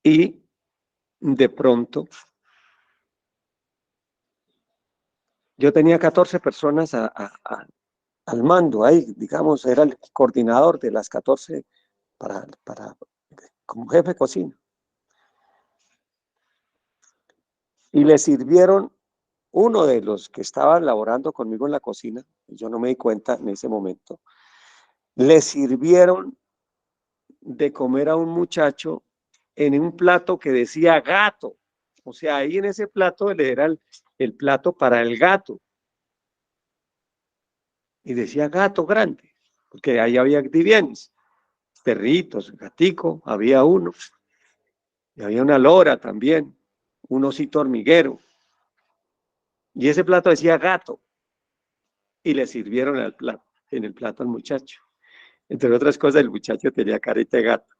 Y de pronto, yo tenía 14 personas al mando ahí, digamos, era el coordinador de las 14 como jefe de cocina. Y le sirvieron uno de los que estaba laborando conmigo en la cocina, yo no me di cuenta en ese momento, le sirvieron de comer a un muchacho en un plato que decía gato. O sea, ahí en ese plato era el plato para el gato. Y decía gato grande, porque ahí había actividades, perritos, gatico, había uno. Y había una lora también, un osito hormiguero. Y ese plato decía gato. Y le sirvieron en el plato al muchacho. Entre otras cosas, el muchacho tenía carita de gato.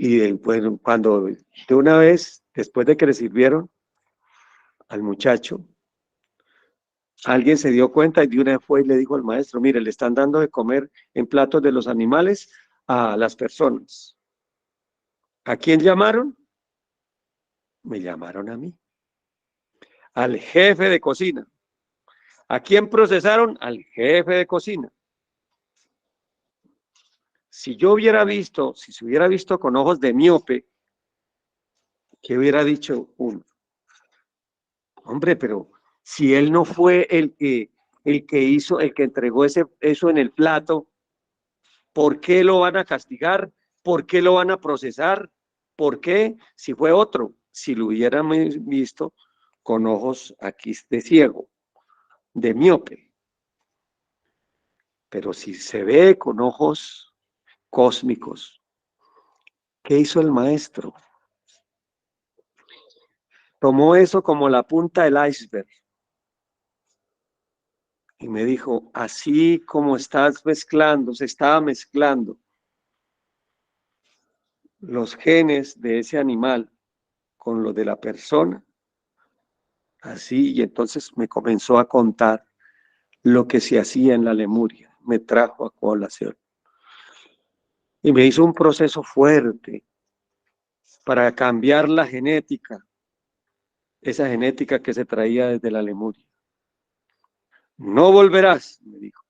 Y bueno, cuando de una vez, después de que le sirvieron al muchacho, alguien se dio cuenta y de una vez fue y le dijo al maestro, mire, le están dando de comer en platos de los animales a las personas. ¿A quién llamaron? Me llamaron a mí. Al jefe de cocina. ¿A quién procesaron? Al jefe de cocina. Si yo hubiera visto, si se hubiera visto con ojos de miope, ¿qué hubiera dicho uno? Hombre, pero si él no fue el que hizo, el que entregó eso en el plato, ¿por qué lo van a castigar? ¿Por qué lo van a procesar? ¿Por qué? Si fue otro, si lo hubieran visto con ojos aquí de ciego, de miope. Pero si se ve con ojos cósmicos, ¿qué hizo el maestro? Tomó eso como la punta del iceberg y me dijo, así como estás mezclando, se estaba mezclando los genes de ese animal con los de la persona, así, y entonces me comenzó a contar lo que se hacía en la Lemuria, me trajo a colación. Y me hizo un proceso fuerte para cambiar la genética, esa genética que se traía desde la Lemuria. No volverás, me dijo,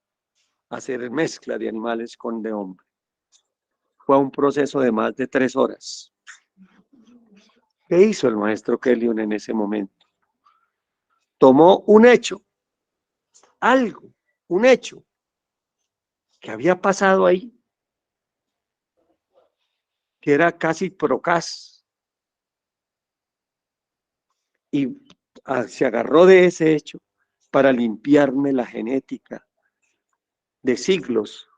a hacer mezcla de animales con de hombre. Fue un proceso de más de 3 horas. ¿Qué hizo el maestro Kellion en ese momento? Tomó un hecho, algo, un hecho que había pasado ahí, que era casi procaz, y se agarró de ese hecho para limpiarme la genética de siglos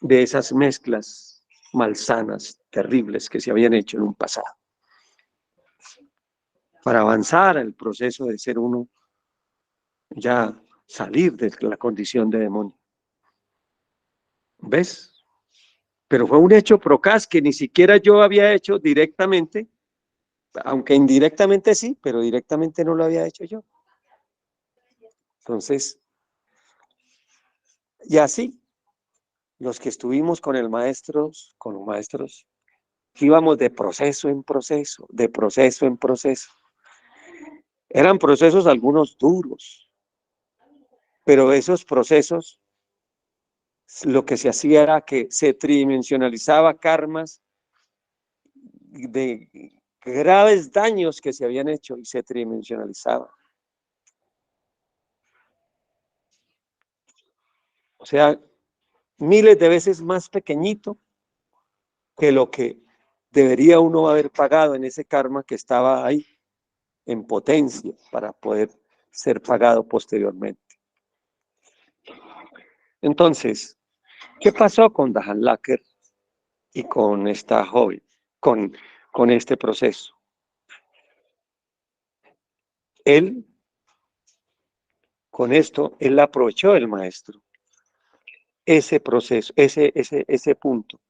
de esas mezclas malsanas, terribles que se habían hecho en un pasado, para avanzar el proceso de ser uno, ya salir de la condición de demonio. ¿Ves? Pero fue un hecho procaz que ni siquiera yo había hecho directamente, aunque indirectamente sí, pero directamente no lo había hecho yo. Entonces, y así, los que estuvimos con los maestros, íbamos de proceso en proceso, de proceso en proceso. Eran procesos algunos duros, pero esos procesos, lo que se hacía era que se tridimensionalizaba karmas de graves daños que se habían hecho y se tridimensionalizaba. O sea, miles de veces más pequeñito que lo que debería uno haber pagado en ese karma que estaba ahí en potencia para poder ser pagado posteriormente. Entonces, ¿qué pasó con Dahan Laker y con esta joven, con este proceso? Él con esto, él aprovechó el maestro, ese proceso, ese punto,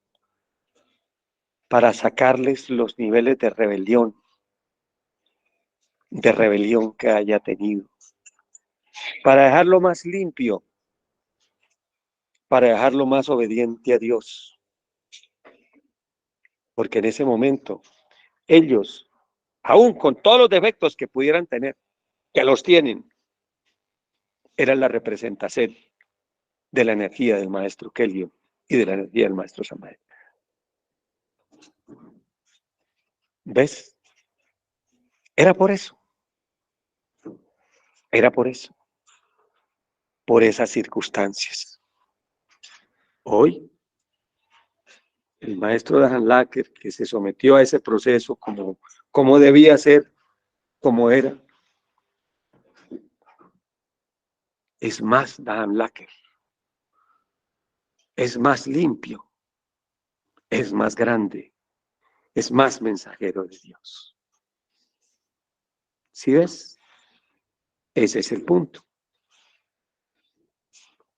para sacarles los niveles de rebelión que haya tenido, para dejarlo más limpio, para dejarlo más obediente a Dios. Porque en ese momento, ellos, aún con todos los defectos que pudieran tener, que los tienen, eran la representación de la energía del maestro Kelio y de la energía del maestro Samael. ¿Ves? Era por eso. Era por eso. Por esas circunstancias. Hoy, el maestro Dan Lacker, que se sometió a ese proceso como debía ser, como era, es más Dan Lacker, es más limpio, es más grande, es más mensajero de Dios. ¿Sí ves? Ese es el punto.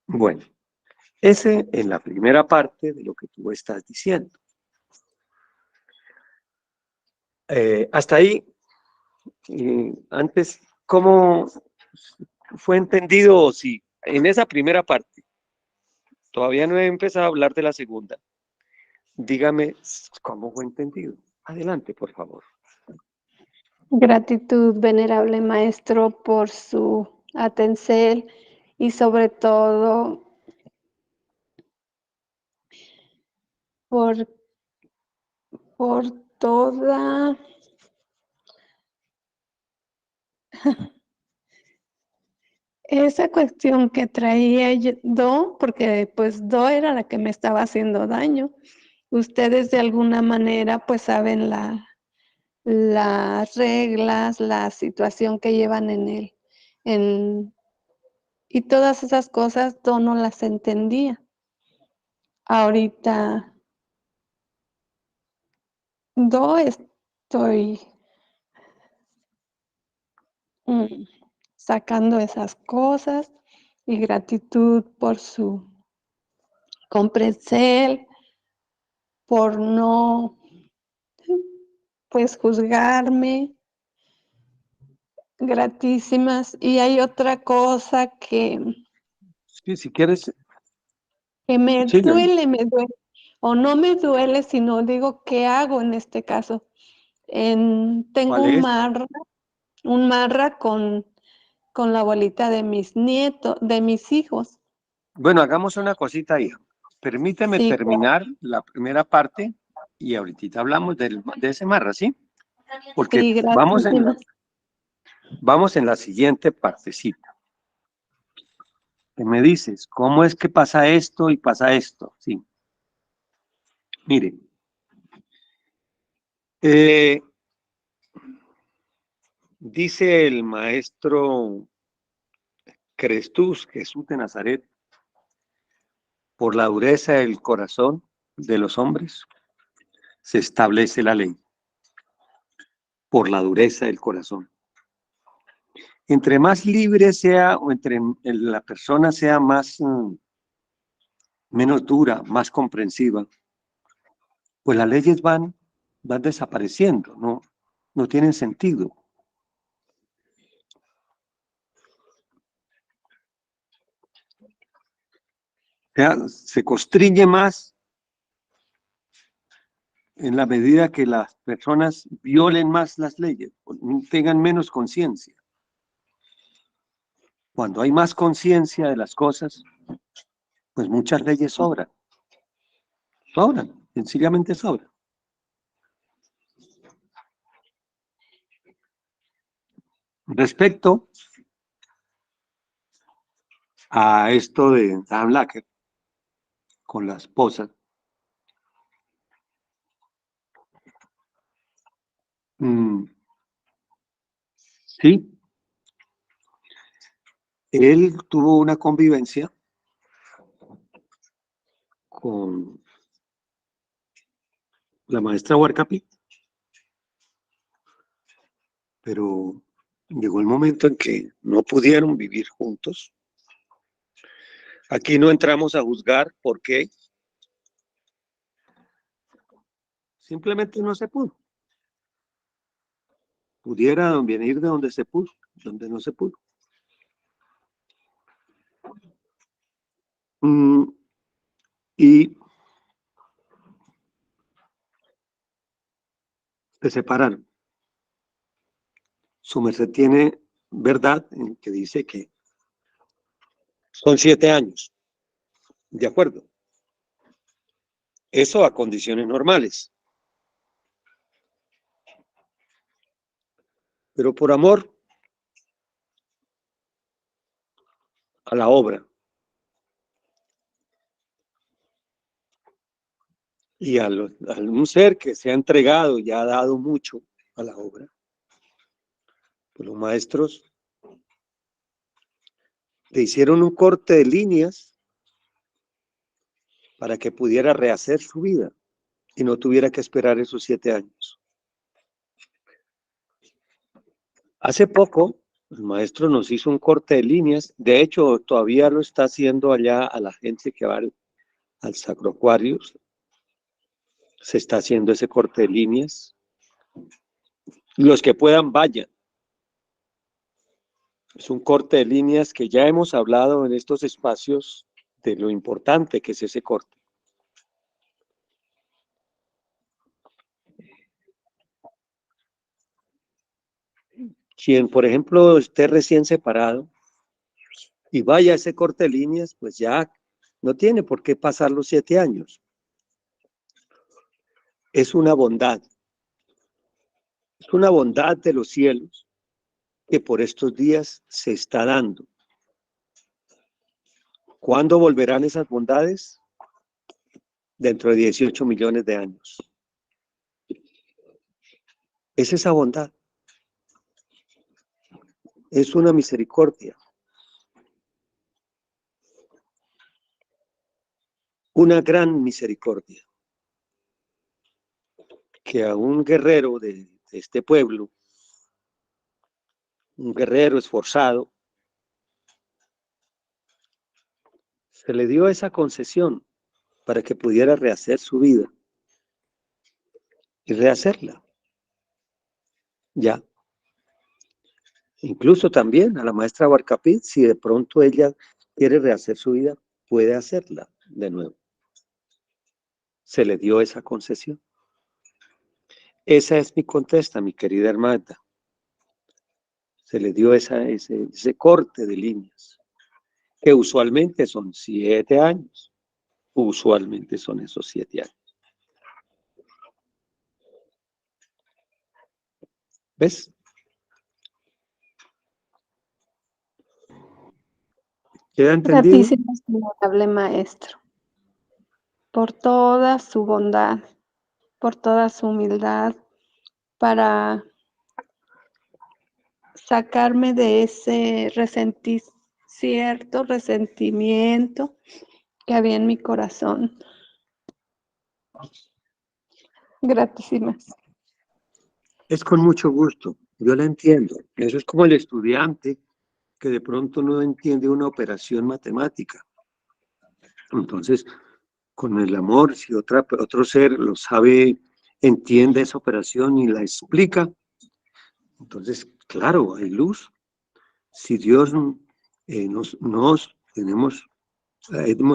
Bueno, ese en la primera parte de lo que tú estás diciendo. Hasta ahí, antes, ¿cómo fue entendido? O si en esa primera parte, todavía no he empezado a hablar de la segunda, dígame cómo fue entendido. Adelante, por favor. Gratitud, venerable maestro, por su atención y sobre todo por toda esa cuestión que traía Do, porque pues Do era la que me estaba haciendo daño. Ustedes de alguna manera pues saben las reglas, la situación que llevan y todas esas cosas Do no las entendía. Ahorita Do estoy sacando esas cosas y gratitud por su comprensión, por no pues juzgarme, gratísimas. Y hay otra cosa que Sí, si quieres, me síganme. duele, o no me duele, sino digo, ¿qué hago en este caso? Tengo ¿Cuál es? un marra con la abuelita de mis nietos, de mis hijos. Bueno, hagamos una cosita, hija. Permíteme Sí, terminar la primera parte y ahorita hablamos de ese marra, ¿sí? Porque sí, vamos en la siguiente partecita. Que me dices, ¿cómo es que pasa esto y pasa esto? Sí. Mire, dice el maestro Jesús de Nazaret, por la dureza del corazón de los hombres se establece la ley, por la dureza del corazón. Entre más libre sea o entre la persona sea menos dura, más comprensiva, pues las leyes van desapareciendo, no tienen sentido. O sea, se constriñe más en la medida que las personas violen más las leyes, tengan menos conciencia. Cuando hay más conciencia de las cosas, pues muchas leyes sobran, sencillamente sobran. Respecto a esto de Dan Lacker con la esposa, sí, él tuvo una convivencia con la maestra Huarcapi, pero llegó el momento en que no pudieron vivir juntos. Aquí no entramos a juzgar por qué. Simplemente no se pudo. Pudiera venir de donde se pudo, donde no se pudo. Y se separaron. Su merced tiene verdad en que dice que son 7 años. De acuerdo. Eso a condiciones normales. Pero por amor a la obra y a un ser que se ha entregado y ha dado mucho a la obra, pues los maestros le hicieron un corte de líneas para que pudiera rehacer su vida y no tuviera que esperar esos 7 años. Hace poco, el maestro nos hizo un corte de líneas. De hecho, todavía lo está haciendo allá a la gente que va al Sacro Aquarius. Se está haciendo ese corte de líneas. Los que puedan, vayan. Es un corte de líneas que ya hemos hablado en estos espacios de lo importante que es ese corte. Quien, por ejemplo, esté recién separado y vaya a ese corte de líneas, pues ya no tiene por qué pasar los 7 años. Es una bondad. Es una bondad de los cielos que por estos días se está dando. ¿Cuándo volverán esas bondades? Dentro de 18 millones de años. Es esa bondad. Es una misericordia. Una gran misericordia. Que a un guerrero de este pueblo, un guerrero esforzado, se le dio esa concesión para que pudiera rehacer su vida y rehacerla. Ya. Incluso también a la maestra Barcapit, si de pronto ella quiere rehacer su vida, puede hacerla de nuevo. Se le dio esa concesión. Esa es mi contesta, mi querida hermana. Se le dio ese corte de líneas, que usualmente son 7 años. Usualmente son esos 7 años. ¿Ves? ¿Queda entendido? Gratísimas, honorable maestro, por toda su bondad, por toda su humildad, para sacarme de ese cierto resentimiento que había en mi corazón. Gratísimas. Es con mucho gusto, yo la entiendo. Eso es como el estudiante que de pronto no entiende una operación matemática. Entonces, con el amor, si otro ser lo sabe, entiende esa operación y la explica, entonces, claro, hay luz. Si Dios hemos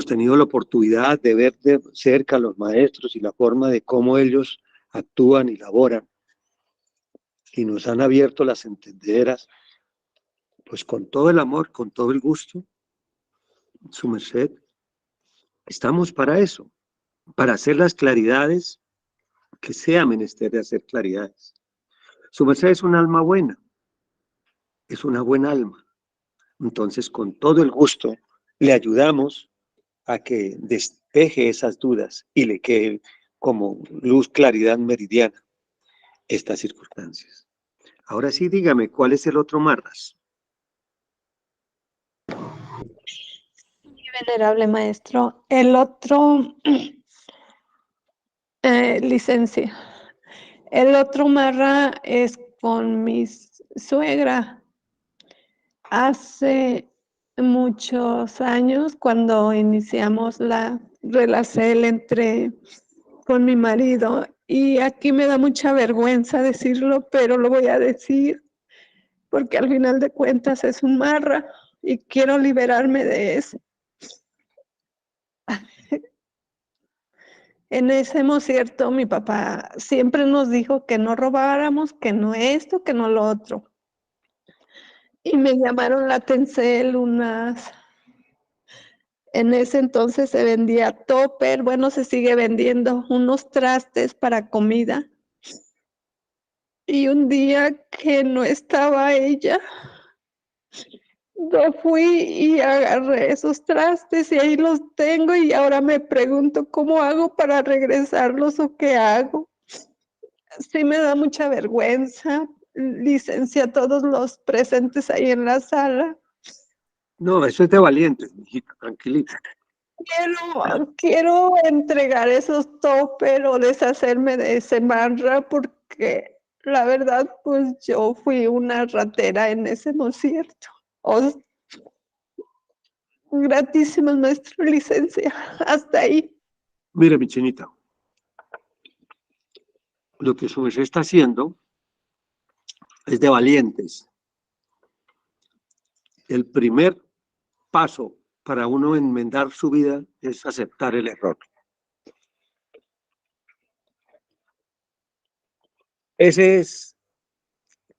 tenido la oportunidad de ver de cerca a los maestros y la forma de cómo ellos actúan y laboran, y nos han abierto las entendederas, pues con todo el amor, con todo el gusto, su merced, estamos para eso, para hacer las claridades que sea menester de hacer claridades. Su merced es un alma buena, es una buena alma. Entonces, con todo el gusto, le ayudamos a que despeje esas dudas y le quede como luz, claridad meridiana estas circunstancias. Ahora sí, dígame, ¿cuál es el otro Marras? Venerable maestro, el otro, licencia, el otro marra es con mi suegra. hace muchos años, cuando iniciamos la relación con mi marido, y aquí me da mucha vergüenza decirlo, pero lo voy a decir, porque al final de cuentas es un marra y quiero liberarme de eso. En ese cierto, mi papá siempre nos dijo que no robáramos, que no esto, que no lo otro. Y me llamaron la Tencel en ese entonces se vendía topper, bueno, se sigue vendiendo unos trastes para comida. Y un día que no estaba ella, yo fui y agarré esos trastes y ahí los tengo y ahora me pregunto cómo hago para regresarlos o qué hago. Sí me da mucha vergüenza, licencia a todos los presentes ahí en la sala. No, eso es de valientes, mijita, tranquilita. Quiero entregar esos topper o deshacerme de ese marra porque la verdad, pues yo fui una ratera en ese, ¿no es cierto? Gratísima nuestra licencia. Hasta ahí. Mire, mi chinita, lo que su merced está haciendo es de valientes. El primer paso para uno enmendar su vida es aceptar el error. Ese es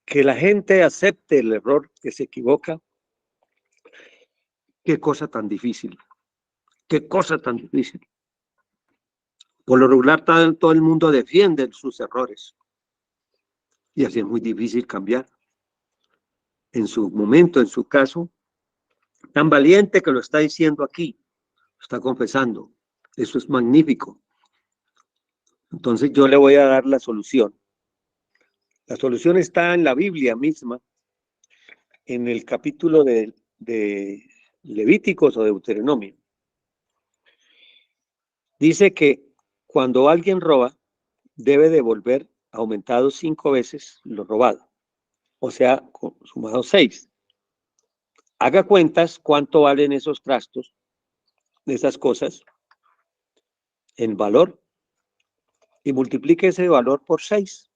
que la gente acepte el error, que se equivoca. Qué cosa tan difícil. Qué cosa tan difícil. Por lo regular, todo el mundo defiende sus errores. Y así es muy difícil cambiar. En su momento, en su caso, tan valiente que lo está diciendo aquí, lo está confesando. Eso es magnífico. Entonces yo le voy a dar la solución. La solución está en la Biblia misma, en el capítulo de Levíticos o Deuteronomio. Dice que cuando alguien roba, debe devolver aumentado 5 veces lo robado. O sea, sumado 6. Haga cuentas cuánto valen esos trastos, esas cosas, en valor, y multiplique ese valor por 6.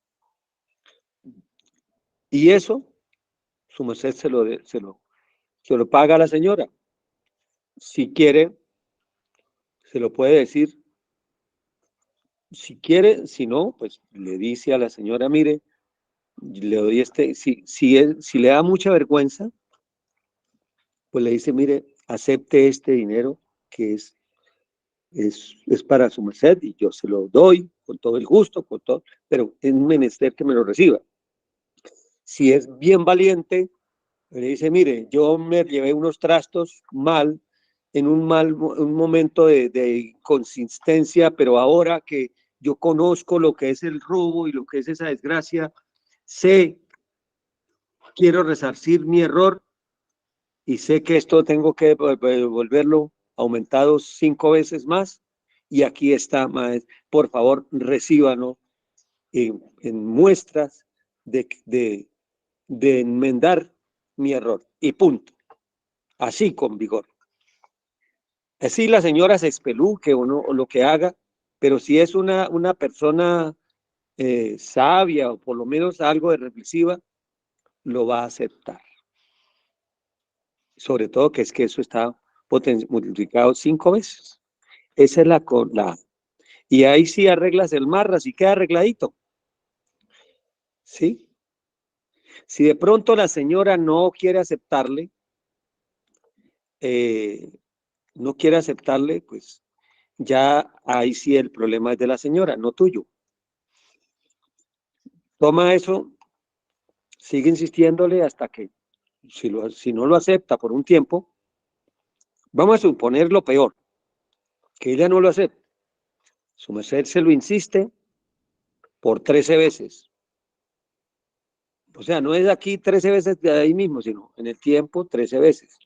Y eso, su merced se lo paga a la señora. Si quiere, se lo puede decir. Si quiere, si no, pues le dice a la señora, mire, le doy si le da mucha vergüenza, pues le dice, mire, acepte este dinero que es para su merced y yo se lo doy con todo el gusto, con todo, pero es menester que me lo reciba. Si es bien valiente, le dice, mire, yo me llevé unos trastos mal, en un momento de inconsistencia, pero ahora que yo conozco lo que es el robo y lo que es esa desgracia, quiero resarcir mi error y sé que esto tengo que volverlo aumentado 5 veces más y aquí está, maestro, por favor, recíbanlo en muestras de enmendar mi error y punto. Así con vigor. Así la señora se espeluque o no, o lo que haga, pero si es una persona sabia o por lo menos algo de reflexiva, lo va a aceptar. Sobre todo que es que eso está multiplicado 5 veces. Esa es la. Y ahí sí arreglas el marra, así queda arregladito. ¿Sí? Si de pronto la señora no quiere aceptarle, pues ya ahí sí el problema es de la señora, no tuyo. Toma eso, sigue insistiéndole hasta que, si no lo acepta por un tiempo, vamos a suponer lo peor, que ella no lo acepta. Su merced se lo insiste por 13 veces. O sea, no es aquí 13 veces de ahí mismo, sino en el tiempo 13 veces.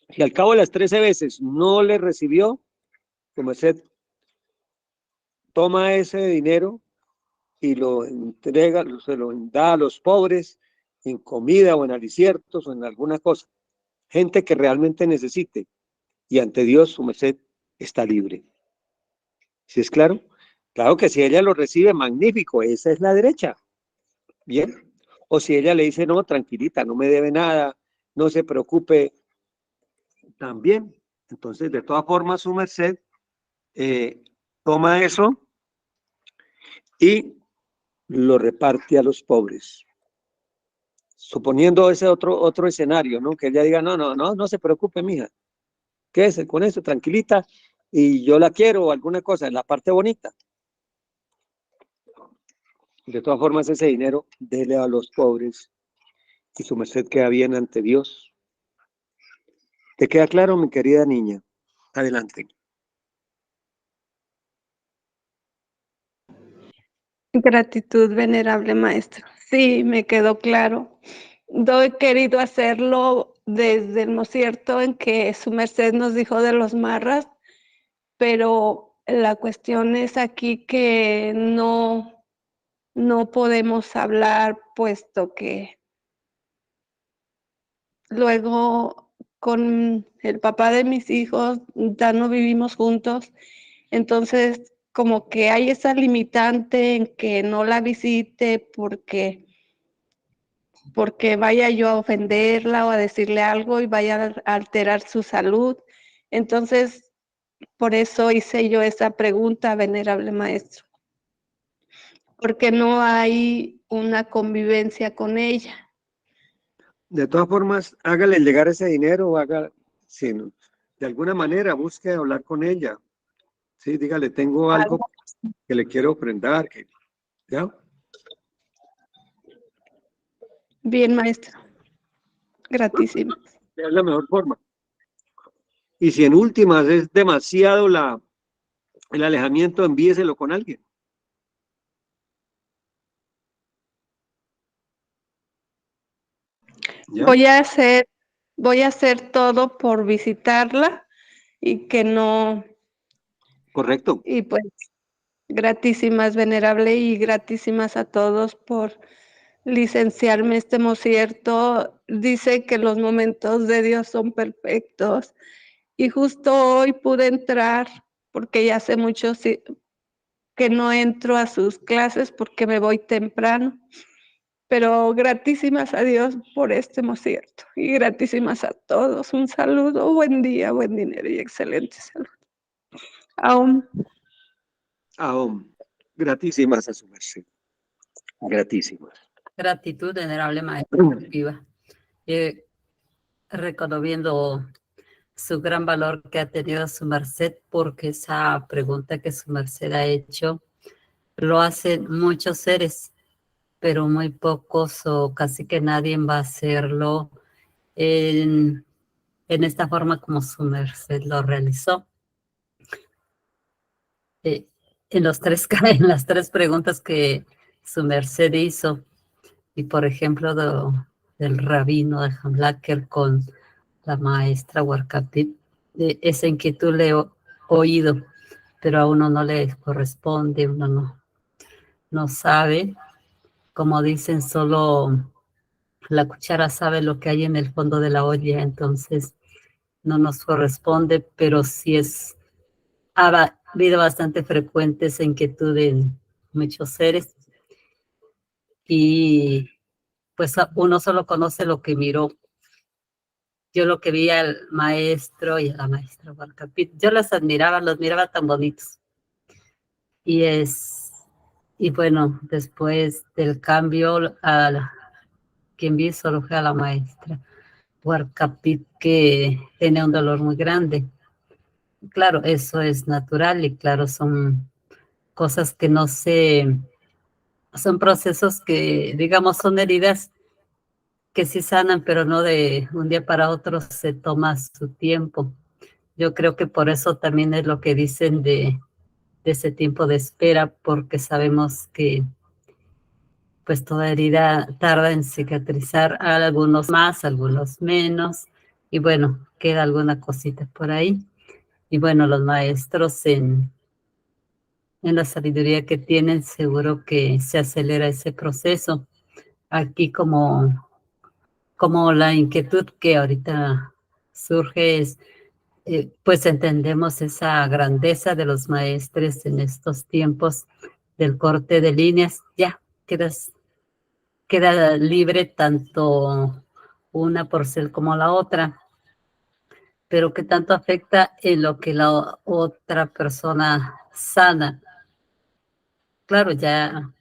Si al cabo de las 13 veces no le recibió, su merced toma ese dinero y lo entrega, se lo da a los pobres en comida o en aliciertos o en alguna cosa. Gente que realmente necesite. Y ante Dios su merced está libre. ¿Sí es claro? Claro que si ella lo recibe, magnífico, esa es la derecha. Bien. O si ella le dice, no, tranquilita, no me debe nada, no se preocupe, también. Entonces, de todas formas, su merced toma eso y lo reparte a los pobres. Suponiendo ese otro escenario, ¿no? Que ella diga, no se preocupe, mija, quédese con eso, tranquilita, y yo la quiero o alguna cosa, en la parte bonita. De todas formas, ese dinero, dele a los pobres y su merced queda bien ante Dios. ¿Te queda claro, mi querida niña? Adelante. Gratitud, venerable maestro. Sí, me quedó claro. Yo he querido hacerlo desde el cierto en que su merced nos dijo de los marras, pero la cuestión es aquí que no podemos hablar, puesto que luego con el papá de mis hijos ya no vivimos juntos, entonces como que hay esa limitante en que no la visite porque vaya yo a ofenderla o a decirle algo y vaya a alterar su salud. Entonces, por eso hice yo esa pregunta, venerable maestro, porque no hay una convivencia con ella. De todas formas, hágale llegar ese dinero o haga, si no, de alguna manera busque hablar con ella. Sí, dígale, tengo algo que le quiero ofrendar. ¿Ya? Bien, maestro. Gratísimo. Es la mejor forma. Y si en últimas es demasiado el alejamiento, envíeselo con alguien. ¿Ya? Voy a hacer todo por visitarla y que no, Correcto. y pues gratísimas, venerable, y gratísimas a todos por licenciarme este mocierto. Dice que los momentos de Dios son perfectos y justo hoy pude entrar porque ya hace mucho que no entro a sus clases porque me voy temprano. Pero gratísimas a Dios por este mocierto y gratísimas a todos. Un saludo, buen día, buen dinero y excelente salud. Aún. Gratísimas a su merced. Gratísimas. Gratitud, venerable maestro viva. Reconociendo su gran valor que ha tenido su merced, porque esa pregunta que su merced ha hecho lo hacen muchos seres, pero muy pocos o casi que nadie va a hacerlo en esta forma como su merced lo realizó. En las tres preguntas que su merced hizo, y por ejemplo del rabino de Hamlaker con la maestra Huarcapit, esa inquietud le he oído, pero a uno no le corresponde, uno no sabe. Como dicen, solo la cuchara sabe lo que hay en el fondo de la olla, entonces no nos corresponde, pero sí ha habido bastante frecuente esa inquietud en muchos seres y pues uno solo conoce lo que miró. Yo lo que vi al maestro y a la maestra Huarcapit, yo los miraba tan bonitos. Y bueno, después del cambio, quien vi solo fue a la maestra Huarcapit, que tenía un dolor muy grande. Claro, eso es natural y claro, son cosas que no son procesos que, digamos, son heridas que sí sanan, pero no de un día para otro, se toma su tiempo. Yo creo que por eso también es lo que dicen de ese tiempo de espera, porque sabemos que pues toda herida tarda en cicatrizar, algunos más, algunos menos, y bueno, queda alguna cosita por ahí. Y bueno, los maestros en la sabiduría que tienen, seguro que se acelera ese proceso. Aquí como como la inquietud que ahorita surge es, pues entendemos esa grandeza de los maestres en estos tiempos del corte de líneas, ya queda libre tanto una porcel como la otra, pero que tanto afecta en lo que la otra persona sana. Claro, ya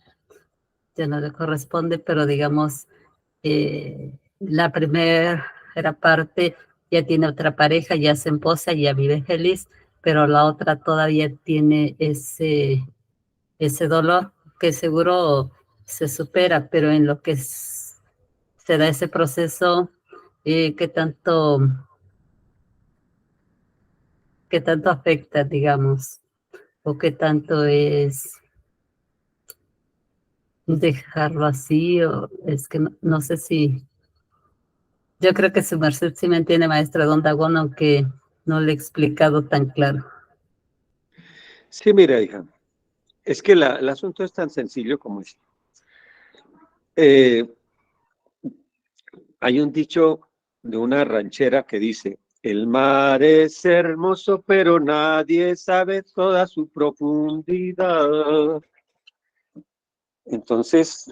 no le corresponde, pero digamos, la primera parte ya tiene otra pareja, ya se esposa, ya vive feliz, pero la otra todavía tiene ese dolor que seguro se supera, pero en lo que se da ese proceso, ¿qué tanto afecta, digamos? ¿O qué tanto es dejarlo así? O es que no sé si... Yo creo que su merced sí me entiende, maestra Don Dagón, aunque no le he explicado tan claro. Sí, mira, hija, es que el asunto es tan sencillo como es. Hay un dicho de una ranchera que dice, el mar es hermoso, pero nadie sabe toda su profundidad. Entonces,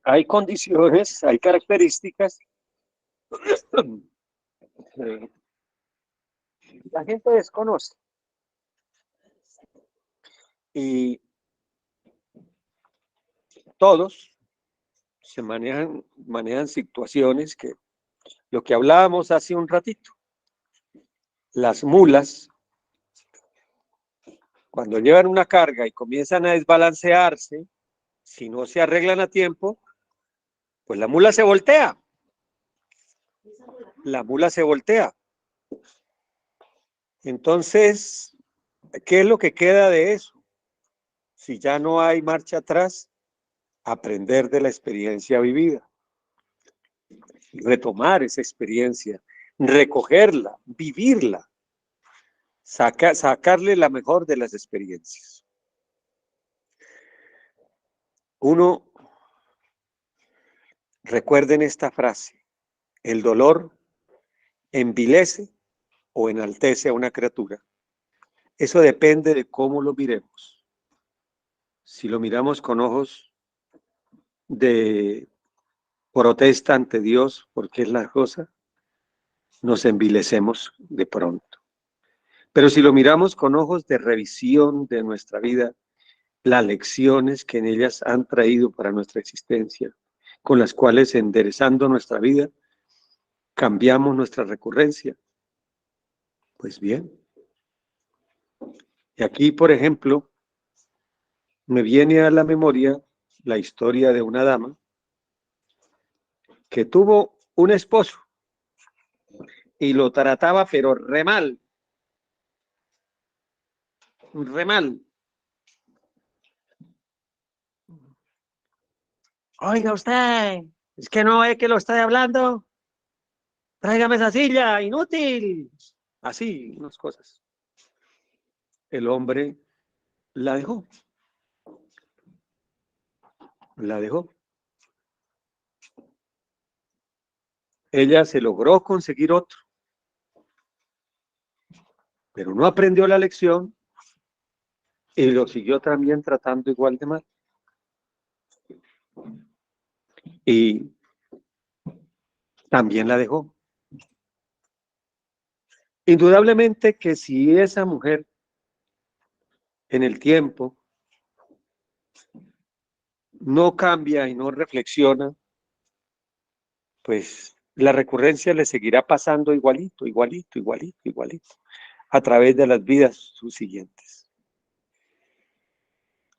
hay condiciones, hay características. La gente desconoce. Y todos se manejan situaciones que, lo que hablábamos hace un ratito, las mulas, cuando llevan una carga y comienzan a desbalancearse, si no se arreglan a tiempo, pues la mula se voltea. La mula se voltea. Entonces, ¿qué es lo que queda de eso? Si ya no hay marcha atrás, aprender de la experiencia vivida, retomar esa experiencia, recogerla, vivirla, sacarle la mejor de las experiencias. Uno, recuerden esta frase, el dolor envilece o enaltece a una criatura. Eso depende de cómo lo miremos. Si lo miramos con ojos de protesta ante Dios, porque es la cosa, nos envilecemos de pronto. Pero si lo miramos con ojos de revisión de nuestra vida, las lecciones que en ellas han traído para nuestra existencia, con las cuales enderezando nuestra vida, cambiamos nuestra recurrencia. Pues bien. Y aquí, por ejemplo, me viene a la memoria la historia de una dama que tuvo un esposo y lo trataba pero re mal. Re mal. Oiga usted, es que no es que lo estoy hablando. Tráigame esa silla, inútil. Así, unas cosas. El hombre la dejó. La dejó. Ella se logró conseguir otro, pero no aprendió la lección y lo siguió también tratando igual de mal. Y también la dejó. Indudablemente que si esa mujer en el tiempo no cambia y no reflexiona, pues la recurrencia le seguirá pasando igualito, igualito, igualito, igualito, a través de las vidas subsiguientes.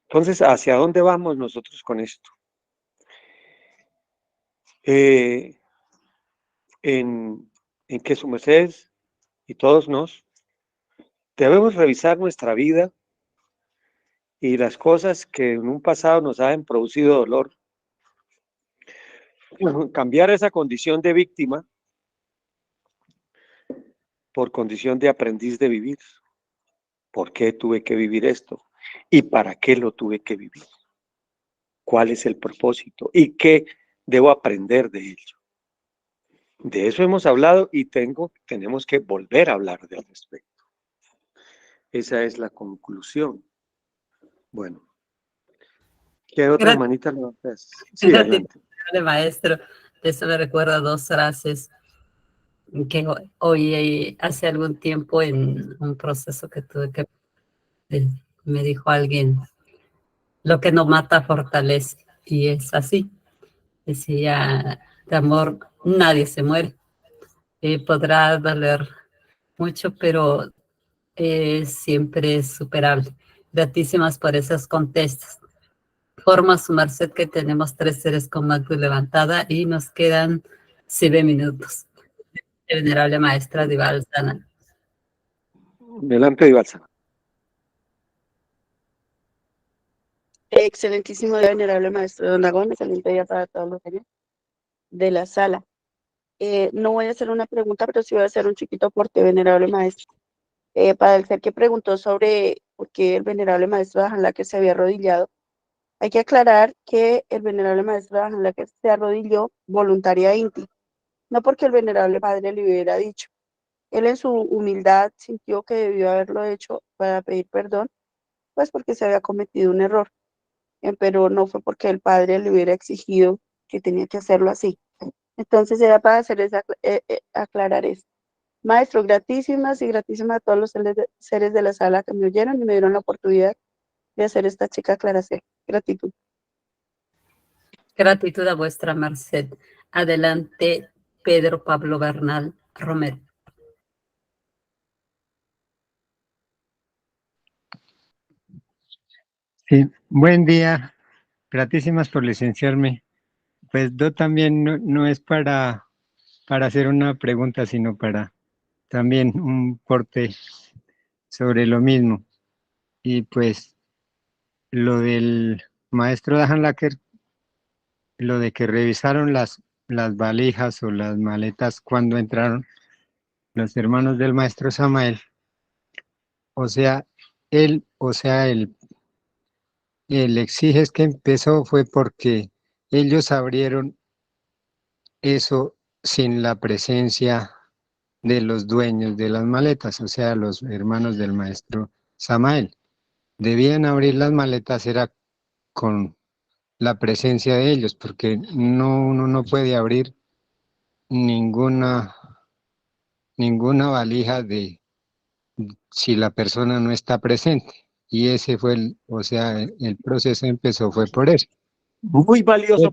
Entonces, ¿hacia dónde vamos nosotros con esto? En que su merced y todos nos debemos revisar nuestra vida y las cosas que en un pasado nos han producido dolor, cambiar esa condición de víctima por condición de aprendiz de vivir. ¿Por qué tuve que vivir esto? ¿Y para qué lo tuve que vivir? ¿Cuál es el propósito? ¿Y qué debo aprender de ello. De eso hemos hablado y tenemos que volver a hablar al respecto. Esa es la conclusión. Bueno, ¿qué otra Gracias, hermanita levantas? Sí, adelante. maestro. Eso me recuerda dos frases que oí hace algún tiempo en un proceso que tuve que... Me dijo alguien, lo que no mata fortalece. Y es así. Decía, de amor nadie se muere. Podrá doler mucho, pero siempre es superable. Gratísimas por esas contestas. Forma su merced que tenemos 3 seres con mano levantada y nos quedan 7 minutos. Venerable maestra Divalsana. Adelante, Divalsana. Excelentísimo día, venerable maestro Don Dagón, excelente día para todos los señores de la sala. No voy a hacer una pregunta, pero sí voy a hacer un chiquito aporte, venerable maestro. Para el ser que preguntó sobre por qué el venerable maestro que se había arrodillado, hay que aclarar que el venerable maestro que se arrodilló voluntaria Inti, no porque el venerable padre le hubiera dicho. Él en su humildad sintió que debió haberlo hecho para pedir perdón, pues porque se había cometido un error. Pero no fue porque el padre le hubiera exigido que tenía que hacerlo así. Entonces era para hacer aclarar eso. Maestro, gratísimas y gratísimas a todos los seres de la sala que me oyeron y me dieron la oportunidad de hacer esta chica aclaración. Gratitud. Gratitud a vuestra merced. Adelante, Pedro Pablo Bernal Romero. Sí, buen día. Gratísimas por licenciarme. Pues yo también no es para hacer una pregunta, sino para también un porte sobre lo mismo. Y pues lo del maestro Dahan Lacker, lo de que revisaron las valijas o las maletas cuando entraron los hermanos del maestro Samael. O sea, el exiges que empezó fue porque ellos abrieron eso sin la presencia de los dueños de las maletas, o sea, los hermanos del maestro Samael. Debían abrir las maletas, era con la presencia de ellos, porque uno no puede abrir ninguna valija si la persona no está presente. Y ese fue el proceso empezó fue por eso. Muy valioso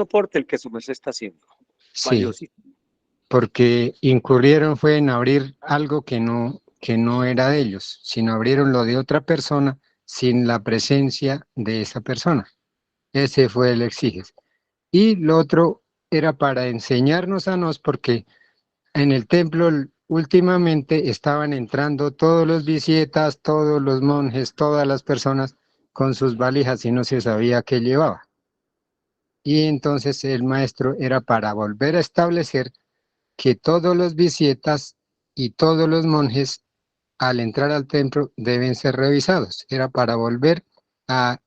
porte el que su merced está haciendo. Sí, Valiosísimo. porque incurrieron fue en abrir algo que no era de ellos, sino abrieron lo de otra persona sin la presencia de esa persona. Ese fue el exiges. Y lo otro era para enseñarnos a nos, porque en el templo últimamente estaban entrando todos los visietas, todos los monjes, todas las personas con sus valijas y no se sabía qué llevaba. Y entonces el maestro era para volver a establecer que todos los visietas y todos los monjes al entrar al templo deben ser revisados. Era para volver a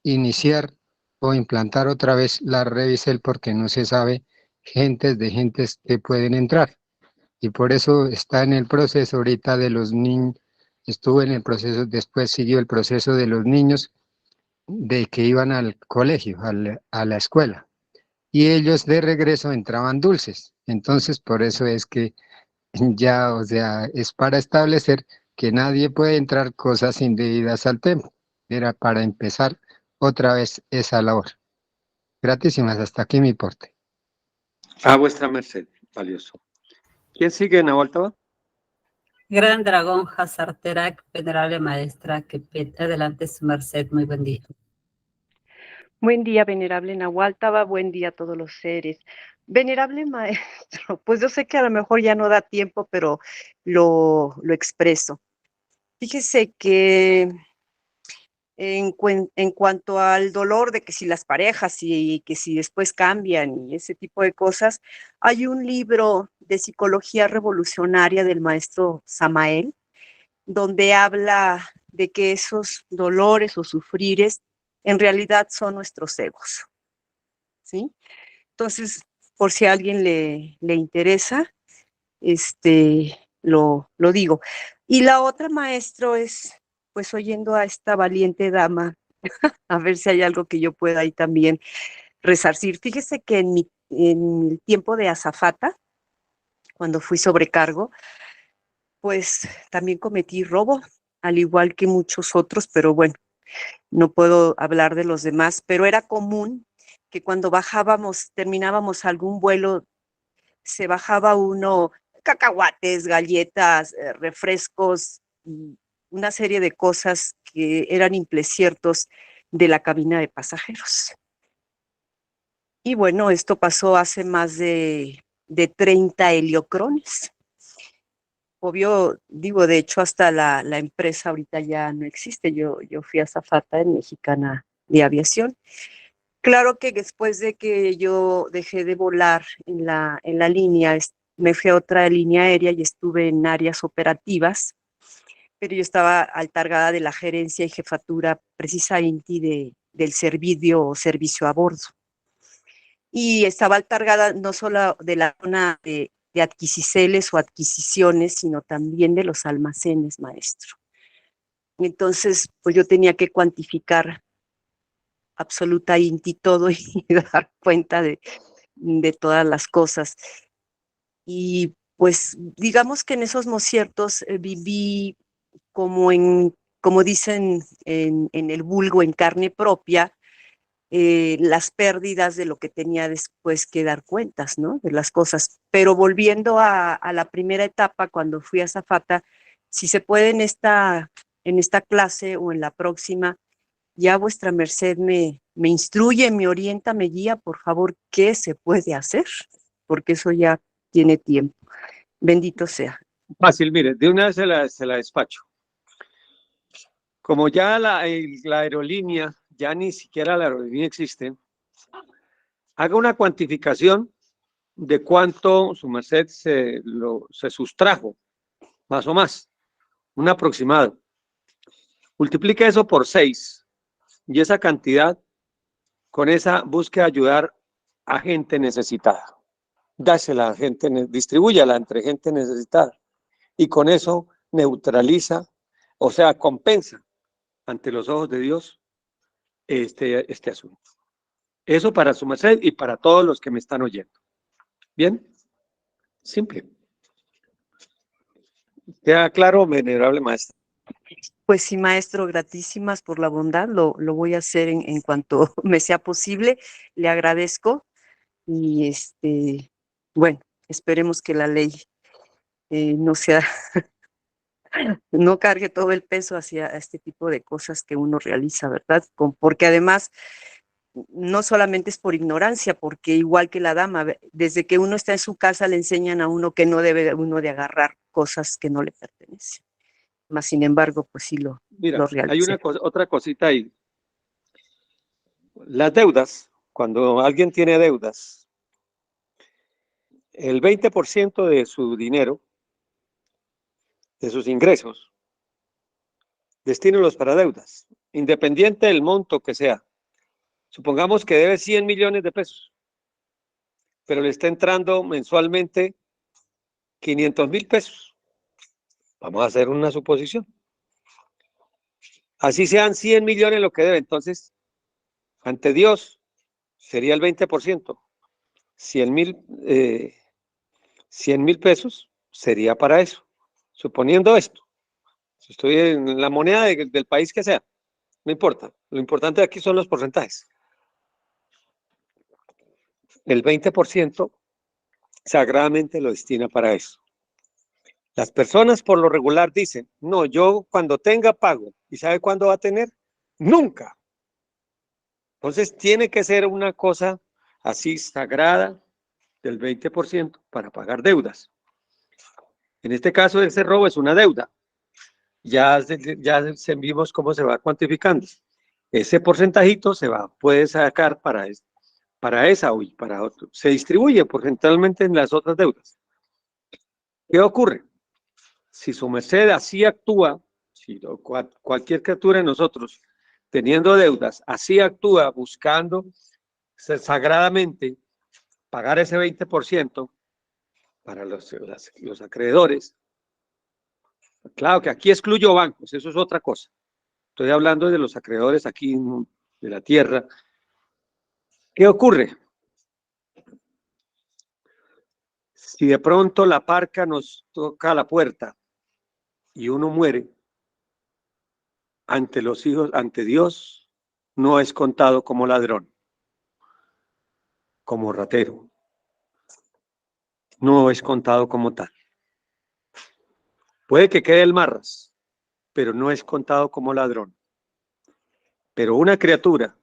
iniciar o implantar otra vez la revisel porque no se sabe gentes que pueden entrar. Y por eso está en el proceso ahorita de los niños, estuvo en el proceso, después siguió el proceso de los niños de que iban al colegio, a la escuela. Y ellos de regreso entraban dulces. Entonces, por eso es que ya, o sea, es para establecer que nadie puede entrar cosas indebidas al templo. Era para empezar otra vez esa labor. Gratísimas, hasta aquí mi porte. A vuestra merced, valioso. ¿Quién sigue, Nahualtaba? Gran dragón Hazarterak, venerable maestra, que adelante su merced, muy buen día. Buen día, venerable Nahualtaba, buen día a todos los seres. Venerable maestro, pues yo sé que a lo mejor ya no da tiempo, pero lo expreso. Fíjese que en cuanto al dolor de que si las parejas y que si después cambian y ese tipo de cosas, hay un libro de psicología revolucionaria del maestro Samael, donde habla de que esos dolores o sufrires en realidad son nuestros egos. ¿sí? Entonces, por si a alguien le interesa, lo digo. Y la otra, maestro, es pues oyendo a esta valiente dama, a ver si hay algo que yo pueda ahí también resarcir. Fíjese que en el tiempo de azafata, cuando fui sobrecargo, pues también cometí robo, al igual que muchos otros, pero bueno, no puedo hablar de los demás, pero era común que cuando terminábamos algún vuelo, se bajaba uno cacahuates, galletas, refrescos, una serie de cosas que eran implaciertos de la cabina de pasajeros. Y bueno, esto pasó hace más de 30 heliocrones. Obvio, digo, de hecho, hasta la empresa ahorita ya no existe. Yo fui azafata en Mexicana de Aviación. Claro que después de que yo dejé de volar en la línea, me fui a otra línea aérea y estuve en áreas operativas, pero yo estaba altargada de la gerencia y jefatura precisamente del servicio a bordo. Y estaba altargada no solo de la zona de adquisiceles o adquisiciones, sino también de los almacenes, maestro. Entonces, pues yo tenía que cuantificar absoluta inti todo y dar cuenta de todas las cosas. Y pues digamos que en esos mociertos viví como dicen en el vulgo, en carne propia, las pérdidas de lo que tenía después que dar cuentas, ¿no? De las cosas. Pero volviendo a la primera etapa, cuando fui a azafata, si se puede en esta clase o en la próxima, ya vuestra merced me instruye, me orienta, me guía, por favor, ¿qué se puede hacer? Porque eso ya tiene tiempo. Bendito sea. Fácil, mire, de una vez se la despacho. Como ya la aerolínea, ya ni siquiera la aerolínea existe, haga una cuantificación de cuánto su merced se sustrajo, más o más, un aproximado. Multiplique eso por 6 y esa cantidad, con esa busque ayudar a gente necesitada. Dásela a gente, distribúyala entre gente necesitada y con eso neutraliza, o sea, compensa ante los ojos de Dios este asunto. Eso para su merced y para todos los que me están oyendo. ¿Bien? Simple. ¿Queda claro, venerable maestra? Pues sí, maestro, gratísimas por la bondad. Lo voy a hacer en cuanto me sea posible. Le agradezco y bueno, esperemos que la ley no sea, no cargue todo el peso hacia este tipo de cosas que uno realiza, ¿verdad? Porque además no solamente es por ignorancia, porque igual que la dama, desde que uno está en su casa le enseñan a uno que no debe uno de agarrar cosas que no le pertenecen. Más sin embargo, pues sí lo realicé. Hay otra cosita ahí. Las deudas, cuando alguien tiene deudas, el 20% de su dinero, de sus ingresos, destínelos para deudas, independiente del monto que sea. Supongamos que debe 100 millones de pesos, pero le está entrando mensualmente 500,000 pesos. Vamos a hacer una suposición. Así sean 100 millones lo que debe, entonces, ante Dios, sería el 20%. 100,000 pesos sería para eso. Suponiendo esto, si estoy en la moneda del país que sea, no importa. Lo importante aquí son los porcentajes. El 20% sagradamente lo destina para eso. Las personas por lo regular dicen, no, yo cuando tenga pago, ¿y sabe cuándo va a tener? Nunca. Entonces tiene que ser una cosa así sagrada del 20% para pagar deudas. En este caso, ese robo es una deuda. Ya vimos cómo se va cuantificando. Ese porcentajito puede sacar para esa y para otro. Se distribuye porcentualmente en las otras deudas. ¿Qué ocurre? Si su merced así actúa, si cualquier criatura de nosotros, teniendo deudas, así actúa buscando sagradamente pagar ese 20% para los acreedores. Claro que aquí excluyo bancos, eso es otra cosa. Estoy hablando de los acreedores aquí de la tierra. ¿Qué ocurre? Si de pronto la parca nos toca la puerta y uno muere, ante los hijos, ante Dios, no es contado como ladrón, como ratero. No es contado como tal. Puede que quede el marras, pero no es contado como ladrón. Pero una criatura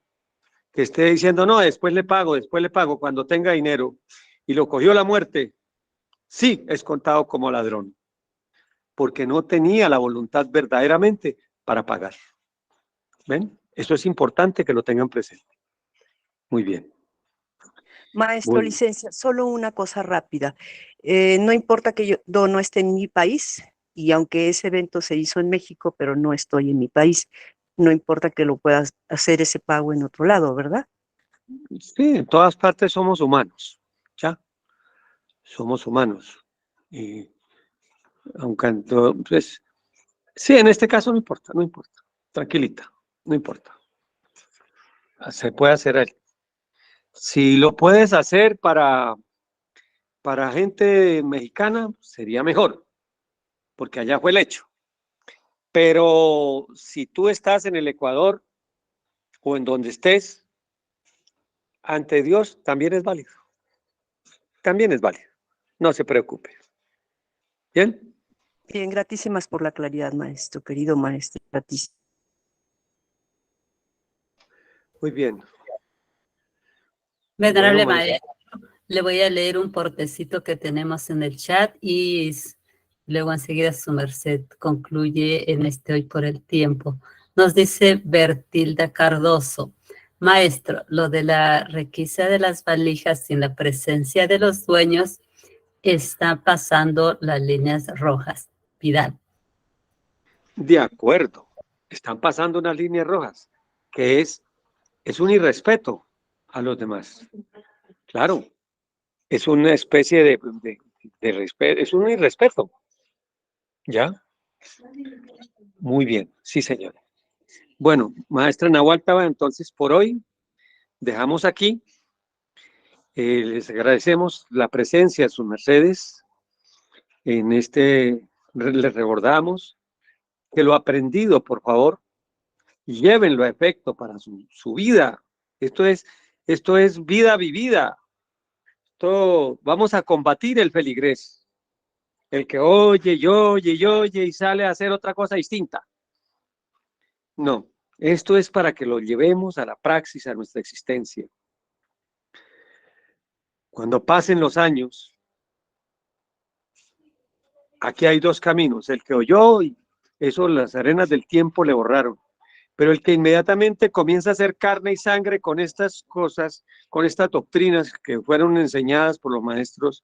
que esté diciendo, no, después le pago, cuando tenga dinero, y lo cogió la muerte, sí es contado como ladrón, porque no tenía la voluntad verdaderamente para pagar. ¿Ven? Eso es importante que lo tengan presente. Muy bien. Maestro, Bueno. licencia, solo una cosa rápida. No importa que yo no esté en mi país, y aunque ese evento se hizo en México, pero no estoy en mi país, no importa que lo puedas hacer ese pago en otro lado, ¿verdad? Sí, en todas partes somos humanos, ¿ya? Somos humanos. Y aunque entonces, sí, en este caso no importa, no importa. Tranquilita, no importa. Se puede hacer. Si lo puedes hacer para gente mexicana, sería mejor, porque allá fue el hecho. Pero si tú estás en el Ecuador o en donde estés, ante Dios también es válido. También es válido. No se preocupe. ¿Bien? Bien, gratísimas por la claridad, maestro, querido maestro, gratísimas. Muy bien. Venerable Bueno, maestro, le voy a leer un portecito que tenemos en el chat y luego enseguida su merced concluye en este Hoy por el Tiempo. Nos dice Bertilda Cardoso, maestro, lo de la requisa de las valijas sin la presencia de los dueños está pasando las líneas rojas. Vidal. de acuerdo. Están pasando unas líneas rojas, que es un irrespeto a los demás. Claro, es una especie de respeto, es un irrespeto. ¿Ya? Muy bien, sí, señor. Bueno, maestra Nahualtaba, entonces por hoy dejamos aquí. Les agradecemos la presencia de sus mercedes en les recordamos que lo aprendido, por favor, llévenlo a efecto para su vida. Esto es vida vivida. Vamos a combatir el feligrés. El que oye y oye y oye y sale a hacer otra cosa distinta. No, esto es para que lo llevemos a la praxis, a nuestra existencia. Cuando pasen los años, aquí hay dos caminos. El que oyó, y eso las arenas del tiempo le borraron. Pero el que inmediatamente comienza a hacer carne y sangre con estas cosas, con estas doctrinas que fueron enseñadas por los maestros